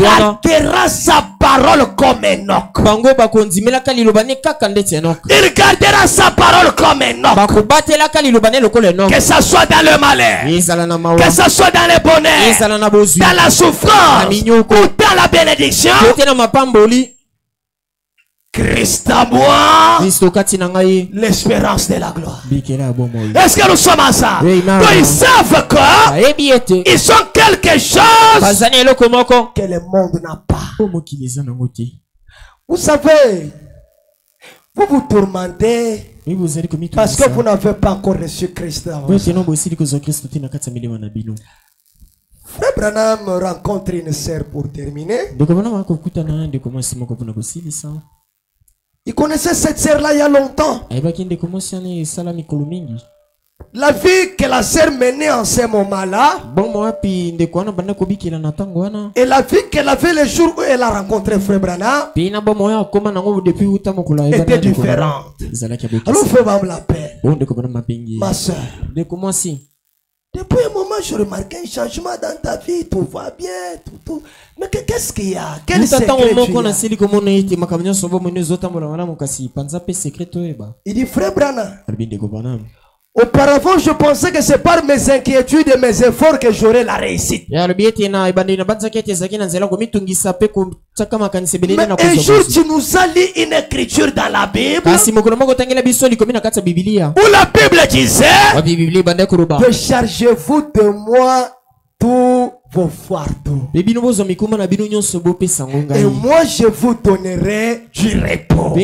gardera sa parole comme Enoch. Il gardera sa parole comme Enoch. Que ça soit dans le malheur, que ça soit dans le bonheur, dans la souffrance ou dans la bénédiction. Christ à moi, l'espérance de la gloire. Est-ce que nous sommes ensemble? Donc ils savent qu'ils sont quelque chose que le monde n'a pas. Vous savez, vous vous tourmentez parce que vous n'avez pas encore reçu Christ avant. Frère Branham rencontre une sœur pour terminer. Il connaissait cette sœur-là il y a longtemps. La vie que la sœur menait en ce moment-là et la vie qu'elle avait le jour où elle a rencontré Frère Branham était différente. Alors fais-moi la paix. Ma sœur, depuis un moment, je remarque un changement dans ta vie. Tout va bien, tout. Mais qu'est-ce qu'il y a? Quel secret tu as? Il dit, Frère Branham, auparavant, je pensais que c'est par mes inquiétudes et mes efforts que j'aurais la réussite. Mais un jour, tu nous as lu une écriture dans la Bible où la Bible disait, déchargez-vous de moi tous vos fardeaux. Et moi, je vous donnerai du repos.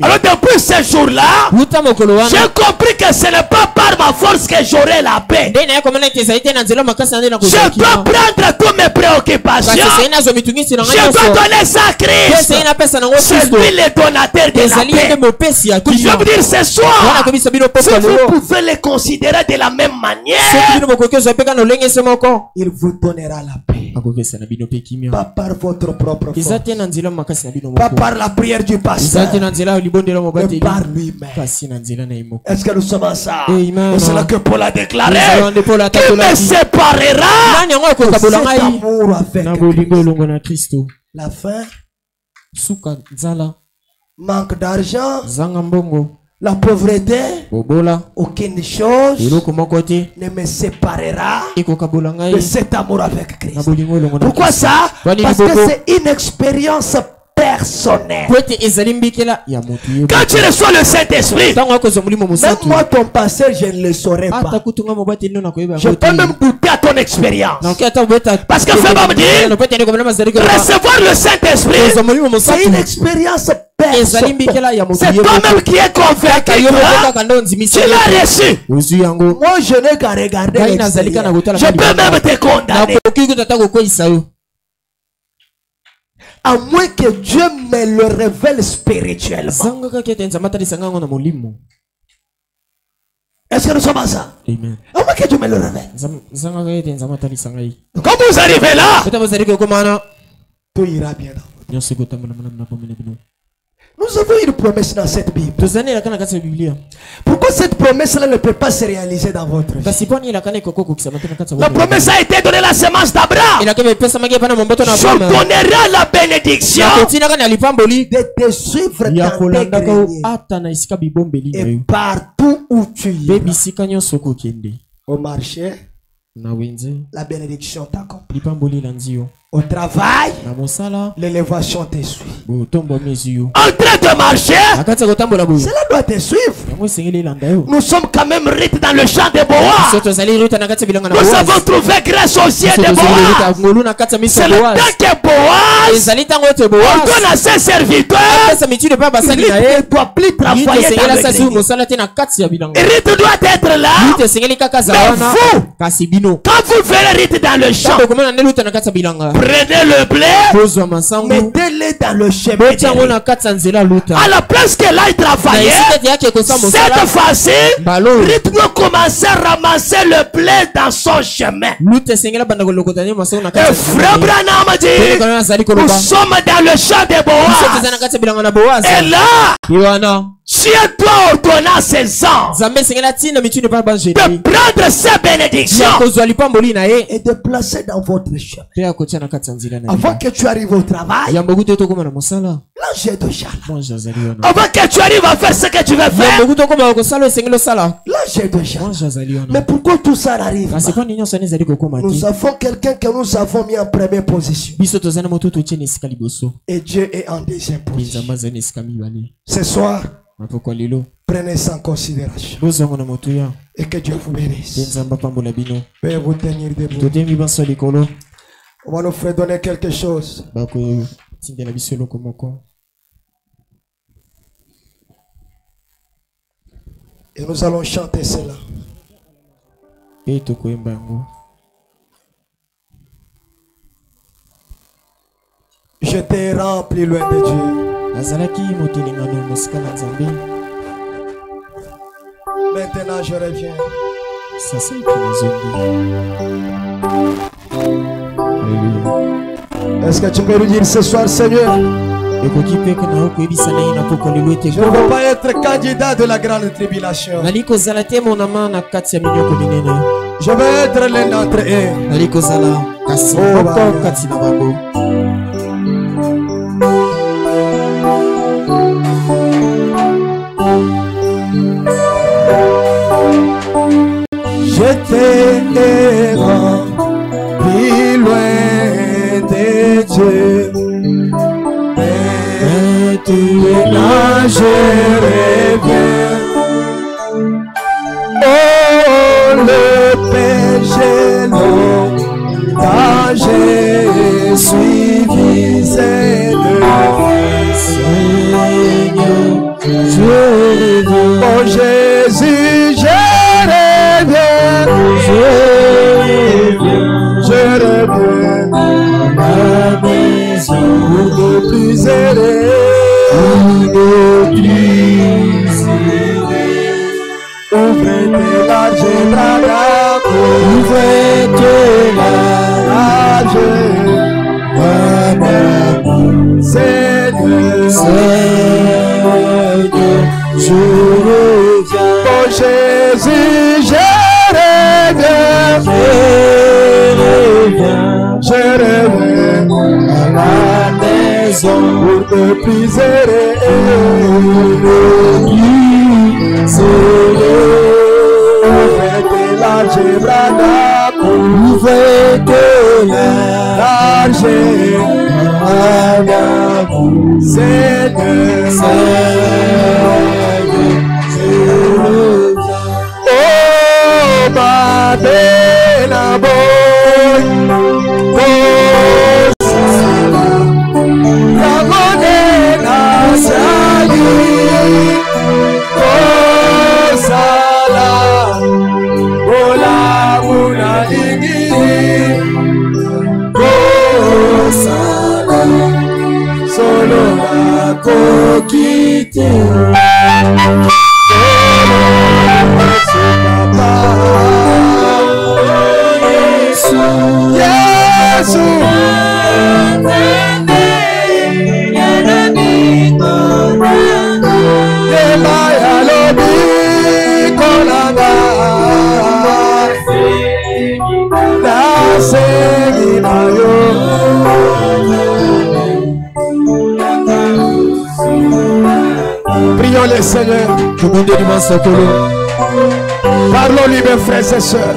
Alors depuis ce jour-là, j'ai compris que ce n'est pas par ma force que j'aurai la paix. Je dois prendre toutes mes préoccupations. Je dois donner ça à Christ. C'est lui le donateur de la paix. Je veux dire ce soir, si vous pouvez les considérer de la même manière, il vous donnera la paix. Pas par votre propre force. Pas par la prière du pasteur. Mais par lui-même. Est-ce que nous sommes ensemble? Et c'est là que Paul a déclaré: qui me séparera de cet amour avec Christ? La faim, manque d'argent, la pauvreté, aucune chose ne me séparera de cet amour avec Christ. Pourquoi ça? Parce que c'est une expérience personnelle. Quand tu reçois le Saint-Esprit, même moi ton passé je ne le saurais pas. Je peux même goûter à ton expérience. Parce que fais-moi me dire, recevoir le Saint-Esprit, c'est une expérience personnelle. C'est toi-même qui es convaincu. Tu l'as reçu. Moi je n'ai qu'à regarder l'extérieur. Je peux même te condamner. À moins que Dieu me le révèle spirituellement. Est-ce que nous sommes ensemble? Amen. À moins que Dieu me le révèle. Quand vous arrivez là, tout ira bien. Nous avons une promesse dans cette Bible. Pourquoi cette promesse-là ne peut pas se réaliser dans votre vie? La promesse a été donnée à la semence d'Abraham. Je donnerai la bénédiction de te suivre dans tes greniers et partout où tu iras. Au marché, la bénédiction t'accompagne. Au travail, l'élévation te suit. En train de marcher, cela doit te suivre. Nous sommes quand même rites dans le champ de Boaz. Nous avons trouvé grâce aux yeux de Boaz. C'est le temps que Boaz ordonne à ses serviteurs. Rite ne doit plus travailler dans le grenier. Rite doit être là. Mais vous, quand vous verrez Rite dans le champ, prenez le blé, mettez-le dans le chemin. À la place qu'elle aille travailler, cette fois-ci, Rite doit commencer à ramasser le blé dans son chemin. Et frère Branham dit, nous sommes dans le champ de Boaz. Et là, Dieu doit ordonner à ses anges de prendre ces bénédictions et de placer dans votre chemin. Avant que tu arrives au travail, l'ange est déjà là. Avant que tu arrives à faire ce que tu veux faire, l'ange est déjà là. Mais pourquoi tout ça arrive? Nous avons quelqu'un que nous avons mis en première position. Et Dieu est en deuxième position. Ce soir, prenez ça en considération. Et que Dieu vous bénisse. Veuillez vous tenir debout. On va nous faire donner quelque chose. Et nous allons chanter cela. Je t'ai rempli loin de Dieu. Maintenant je reviens. Est-ce que tu peux lui dire ce soir, Seigneur? Je ne veux pas être candidat de la grande tribulation. Je veux être l'un d'entre eux. Je t'ai rempli loin de Dieu. Maintenant je reviens. Oh, le péché long divisé de Seigneur, je reviens. Oh Jésus, je reviens. Je reviens à la maison. pour ne plus errer. Ouvrez tes larges bras d'amour. Ouvrez tes larges bras d'amour. Seigneur, je reviens. Oh Jésus, je reviens. Je reviens à la maison. pour ne plus errer. Ouvrez tes larges bras d'amour. Ouvrez tes larges bras d'amour. Seigneur, oh ma belle boy, oh Sala, la monnaie sali, oh Sala, oh la muna ligi, oh Sala, solo la coquite. Prions le Seigneur. Parlons-lui, mes frères et sœurs.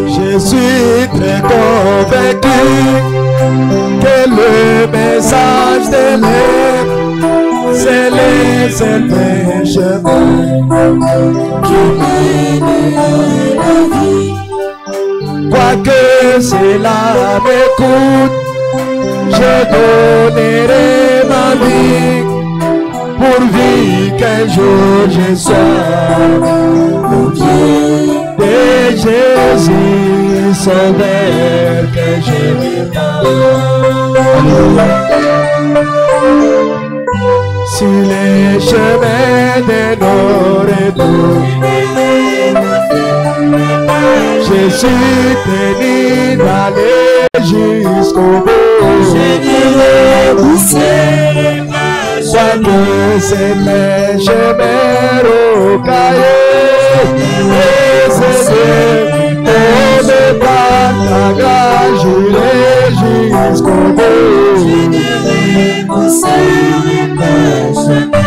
Je suis très convaincu que le message de l'air, c'est les certains chemins qui mènent à la vie. Quoique cela m'écoute, je donnerai ma vie pourvu qu'un jour je sois au pied de Jésus, sauveur que je viens. Sur les chemins de nos retours, je suis tenu d'aller jusqu'au bout. Je dirai pousser que c'est mes chemins rocaillés, et c'est pour ne pas ta grâce, j'irai jusqu'au bout. Je dirai pousser mes chemins.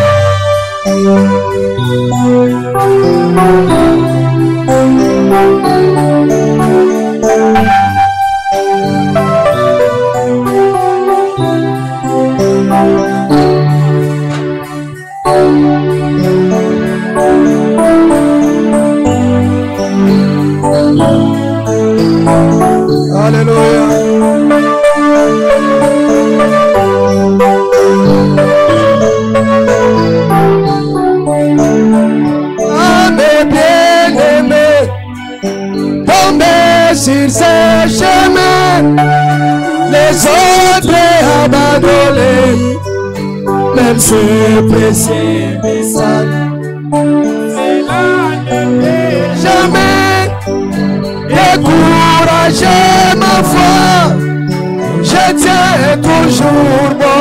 chemin, les autres abandonnés, même ce précieux message. Jamais décourager ma foi, je tiens toujours bon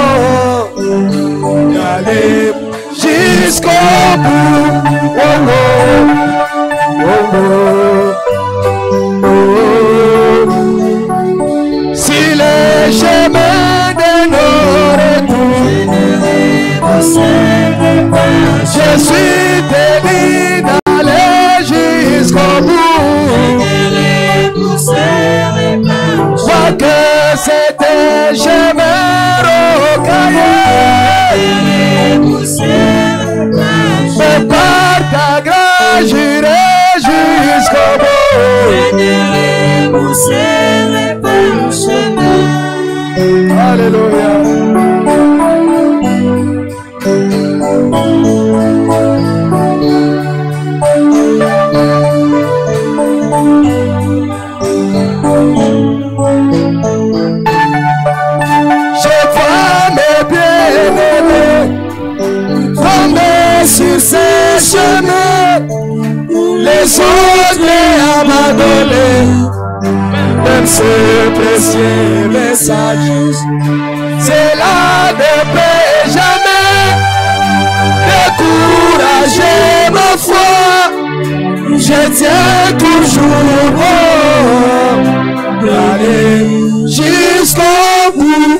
d'aller jusqu'au bout. Oh, oh, oh, oh, oh. Si les chemins de nos retours, je suis délié d'aller jusqu'au bout. Quoi que c'était, je me rocaillais. Mais par ta grâce, j'irai jusqu'au bout. Alléluia. Je vois mes bien-aimés tomber sur ces chemins, les autres abandonnés, même ce précieux message. C'est là de paix, jamais décourager ma foi. Je tiens toujours bon d'aller jusqu'au bout.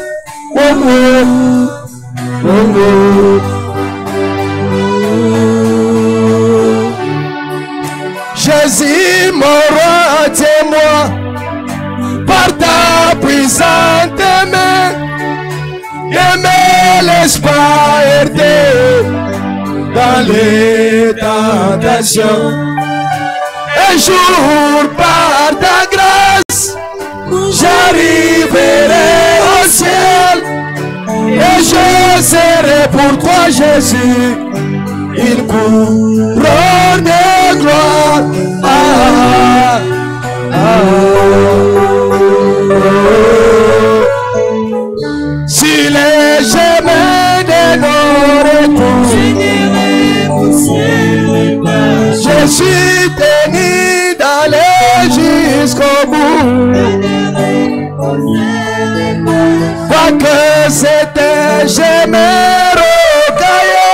Oh, oh, oh, oh. Jésus, mon roi, témoin, par ta puissante main, je me laisse pas errer dans les tentations. Un jour, par ta grâce, j'arriverai au ciel et je serai pour toi, Jésus, une couronne de gloire. Ah, ah, ah. Si les chemins de nos retours, je suis tenu d'aller jusqu'au bout. Quoi que c'était, je me rocaillais.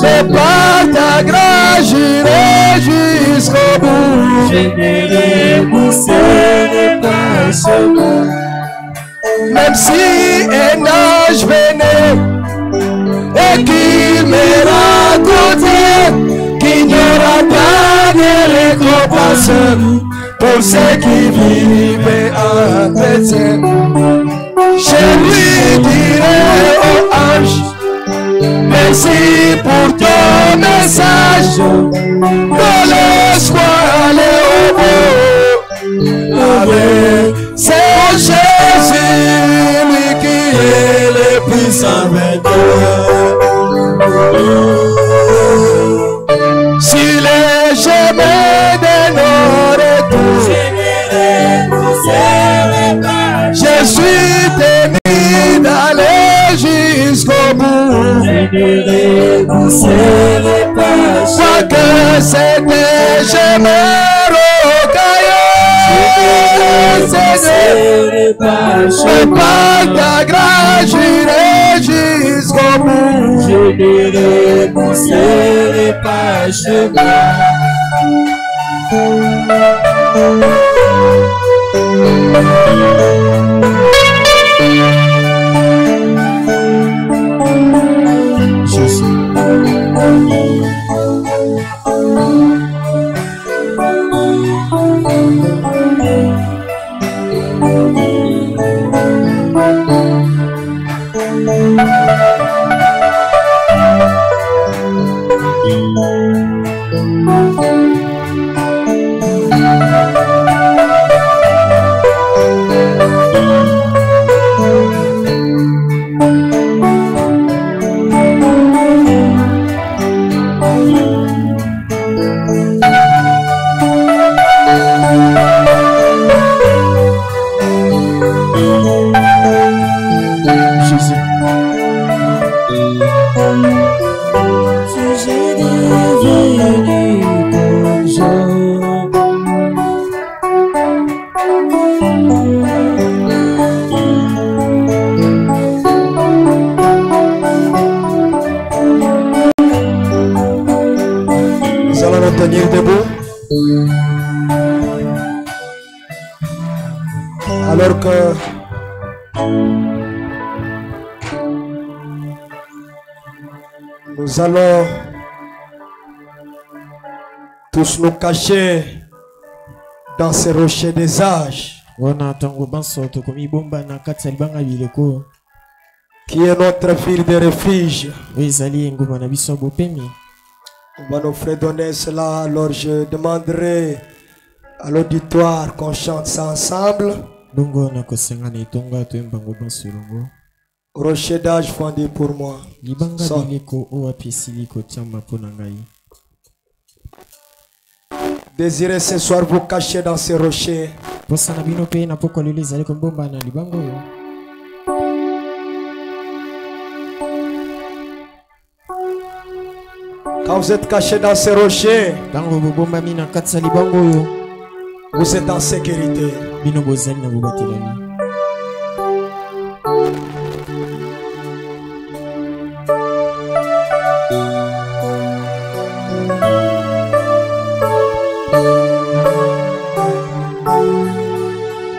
Mais par ta grâce, j'irai jusqu'au bout. Même si un ange venait et qu'il me racontait qu'il n'y aura pas de récompense pour ceux qui vivent en chrétien, je lui dirai au ange, merci pour ton message, de l'espoir aller au bout. Avec c'est Jésus, lui qui est le puissant vainqueur. Si les chemins de nos retours, je suis tenu d'aller jusqu'au bout. Quoi que c'était, je me rocaillais. Mais par ta grâce, j'irai jusqu'au bout. Je ne repousserai pas chemin. Nous allons tous nous cacher dans ces rochers des âges. Qui est notre ville de refuge. On va nous fredonner cela, alors je demanderai à l'auditoire qu'on chante ça ensemble. Rocher d'âge fondé pour moi. Désirez ce soir vous cacher dans ces rochers. Quand vous êtes caché dans ces rochers, vous êtes en sécurité.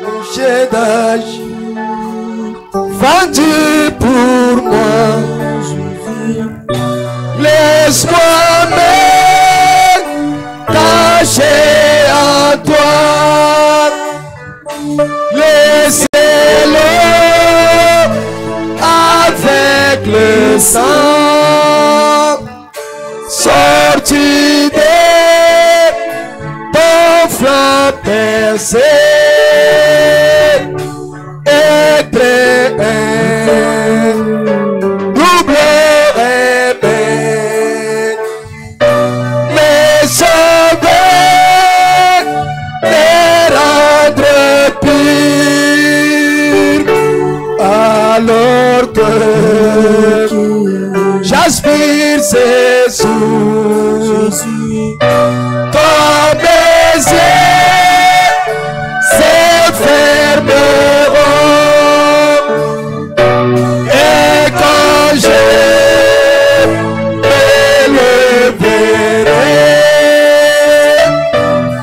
Rocher d'âge vendu pour moi. Laisse-moi me cacher en toi. Laissez-le avec le sang sorti de ton flanc percé. Et très double. Alors que j'aspire ces sous comme mes yeux se fermeront et quand je me leverai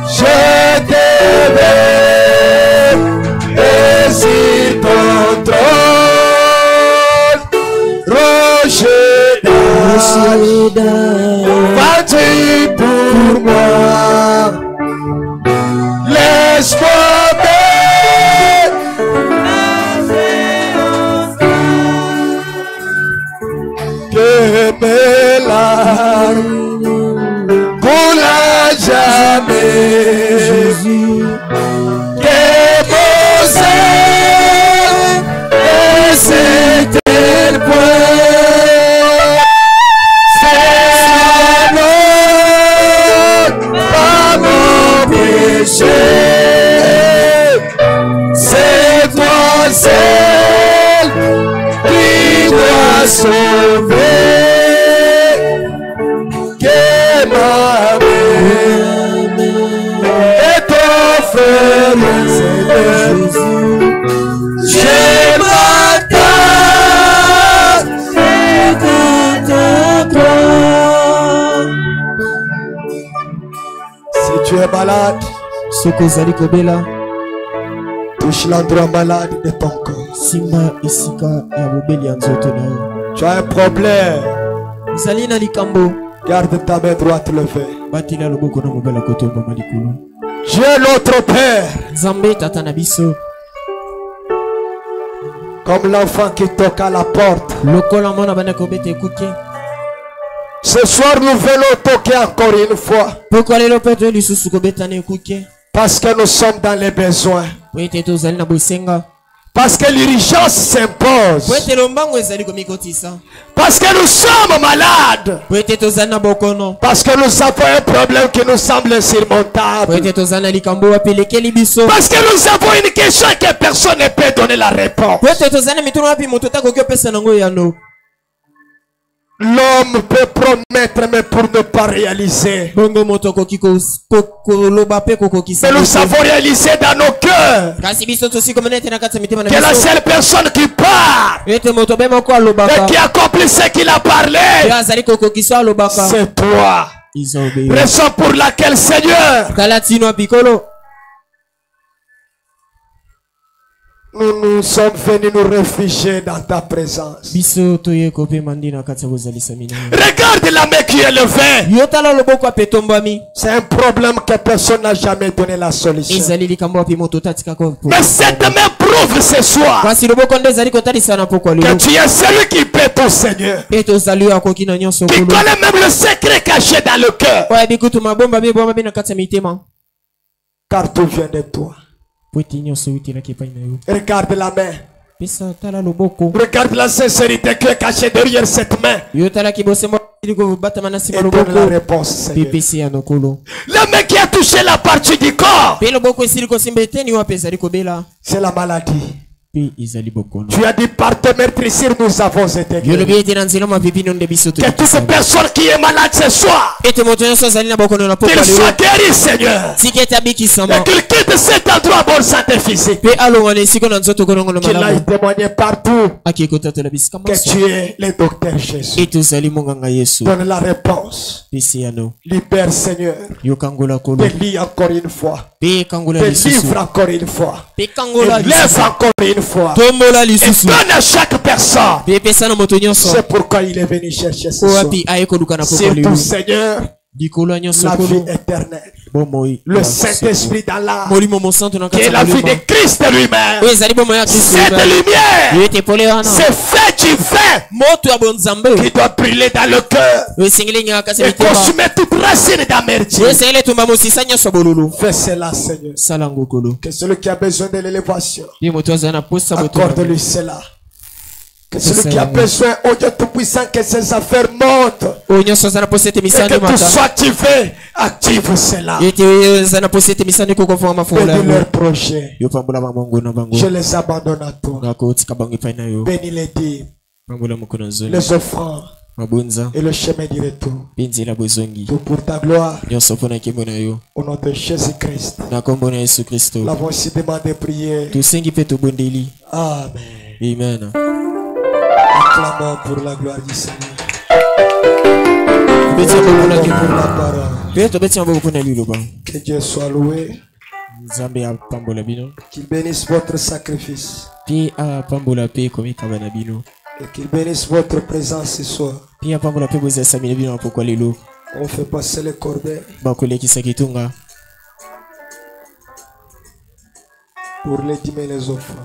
je te verrai sur ton trône. Rocher d'âge, pour moi. Laisse-moi que mes larmes coulent jamais. Que mon sein est certain point. C'est toi seul qui dois sauver. Que ma main et ton frère je m'attends si tu es malade, touche l'endroit malade de ton corps. Tu as un problème. Garde ta main droite levée. Dieu notre Père, comme l'enfant qui toque à la porte, ce soir nous venons toquer encore une fois. Parce que nous sommes dans les besoins. Parce que l'urgence s'impose. Parce que nous sommes malades. Parce que nous avons un problème qui nous semble insurmontable. Parce que nous avons une question que personne ne peut donner la réponse. L'homme peut promettre mais pour ne pas réaliser. Mais nous avons réalisé dans nos cœurs que la seule personne qui parle et qui accomplit ce qu'il a parlé, c'est toi. Raison pour laquelle, Seigneur, Nous sommes venus nous réfugier dans ta présence. Regarde la main qui est levée. C'est un problème que personne n'a jamais donné la solution. Mais cette main prouve ce soir que tu es celui qui peut tout, Seigneur. Qui connaît même le secret caché dans le cœur. Car tout vient de toi. Regarde la main. Regarde la sincérité qui est cachée derrière cette main. Et donne la réponse, Seigneur. La main qui a touché la partie du corps, c'est la maladie. Tu as dit par te meurtrissure nous avons été guéris. Que toute personne qui est malade ce soir, qu'il soit guéri, Seigneur. Et qu'il quitte cet endroit bon santé physique. Qu'il aille témoigner partout que tu es le docteur Jésus. Donne la réponse. Libère, Seigneur. Délie encore une fois. Délivre encore une fois. Lève encore une fois. Et donne à chaque personne. C'est pourquoi il est venu chercher ce soir. C'est tout, Seigneur. La vie éternelle. Le Saint-Esprit dans l'âme, qui est la vie de Christ lui-même. Cette lumière, c'est fait divin qui doit brûler dans le cœur et consumer toute racine d'amertume. Fais cela, Seigneur. Que celui qui a besoin de l'élévation, accorde-lui cela. Que celui qui a besoin, au Dieu Tout-Puissant, que ses affaires montent. Et que tout soit activé, active cela. Bénis leur projet. Je les abandonne à toi. Bénis les dîmes, les offrandes et le chemin du retour. Tout pour ta gloire. Au nom de Jésus-Christ. Nous l'avons aussi demandé prier. Amen. Amen. Acclamons pour la gloire du Seigneur. Que Dieu soit loué. Qu'il bénisse votre sacrifice. Et qu'il bénisse votre présence ce soir. On fait passer les corbeilles pour les dîmes et les offrandes.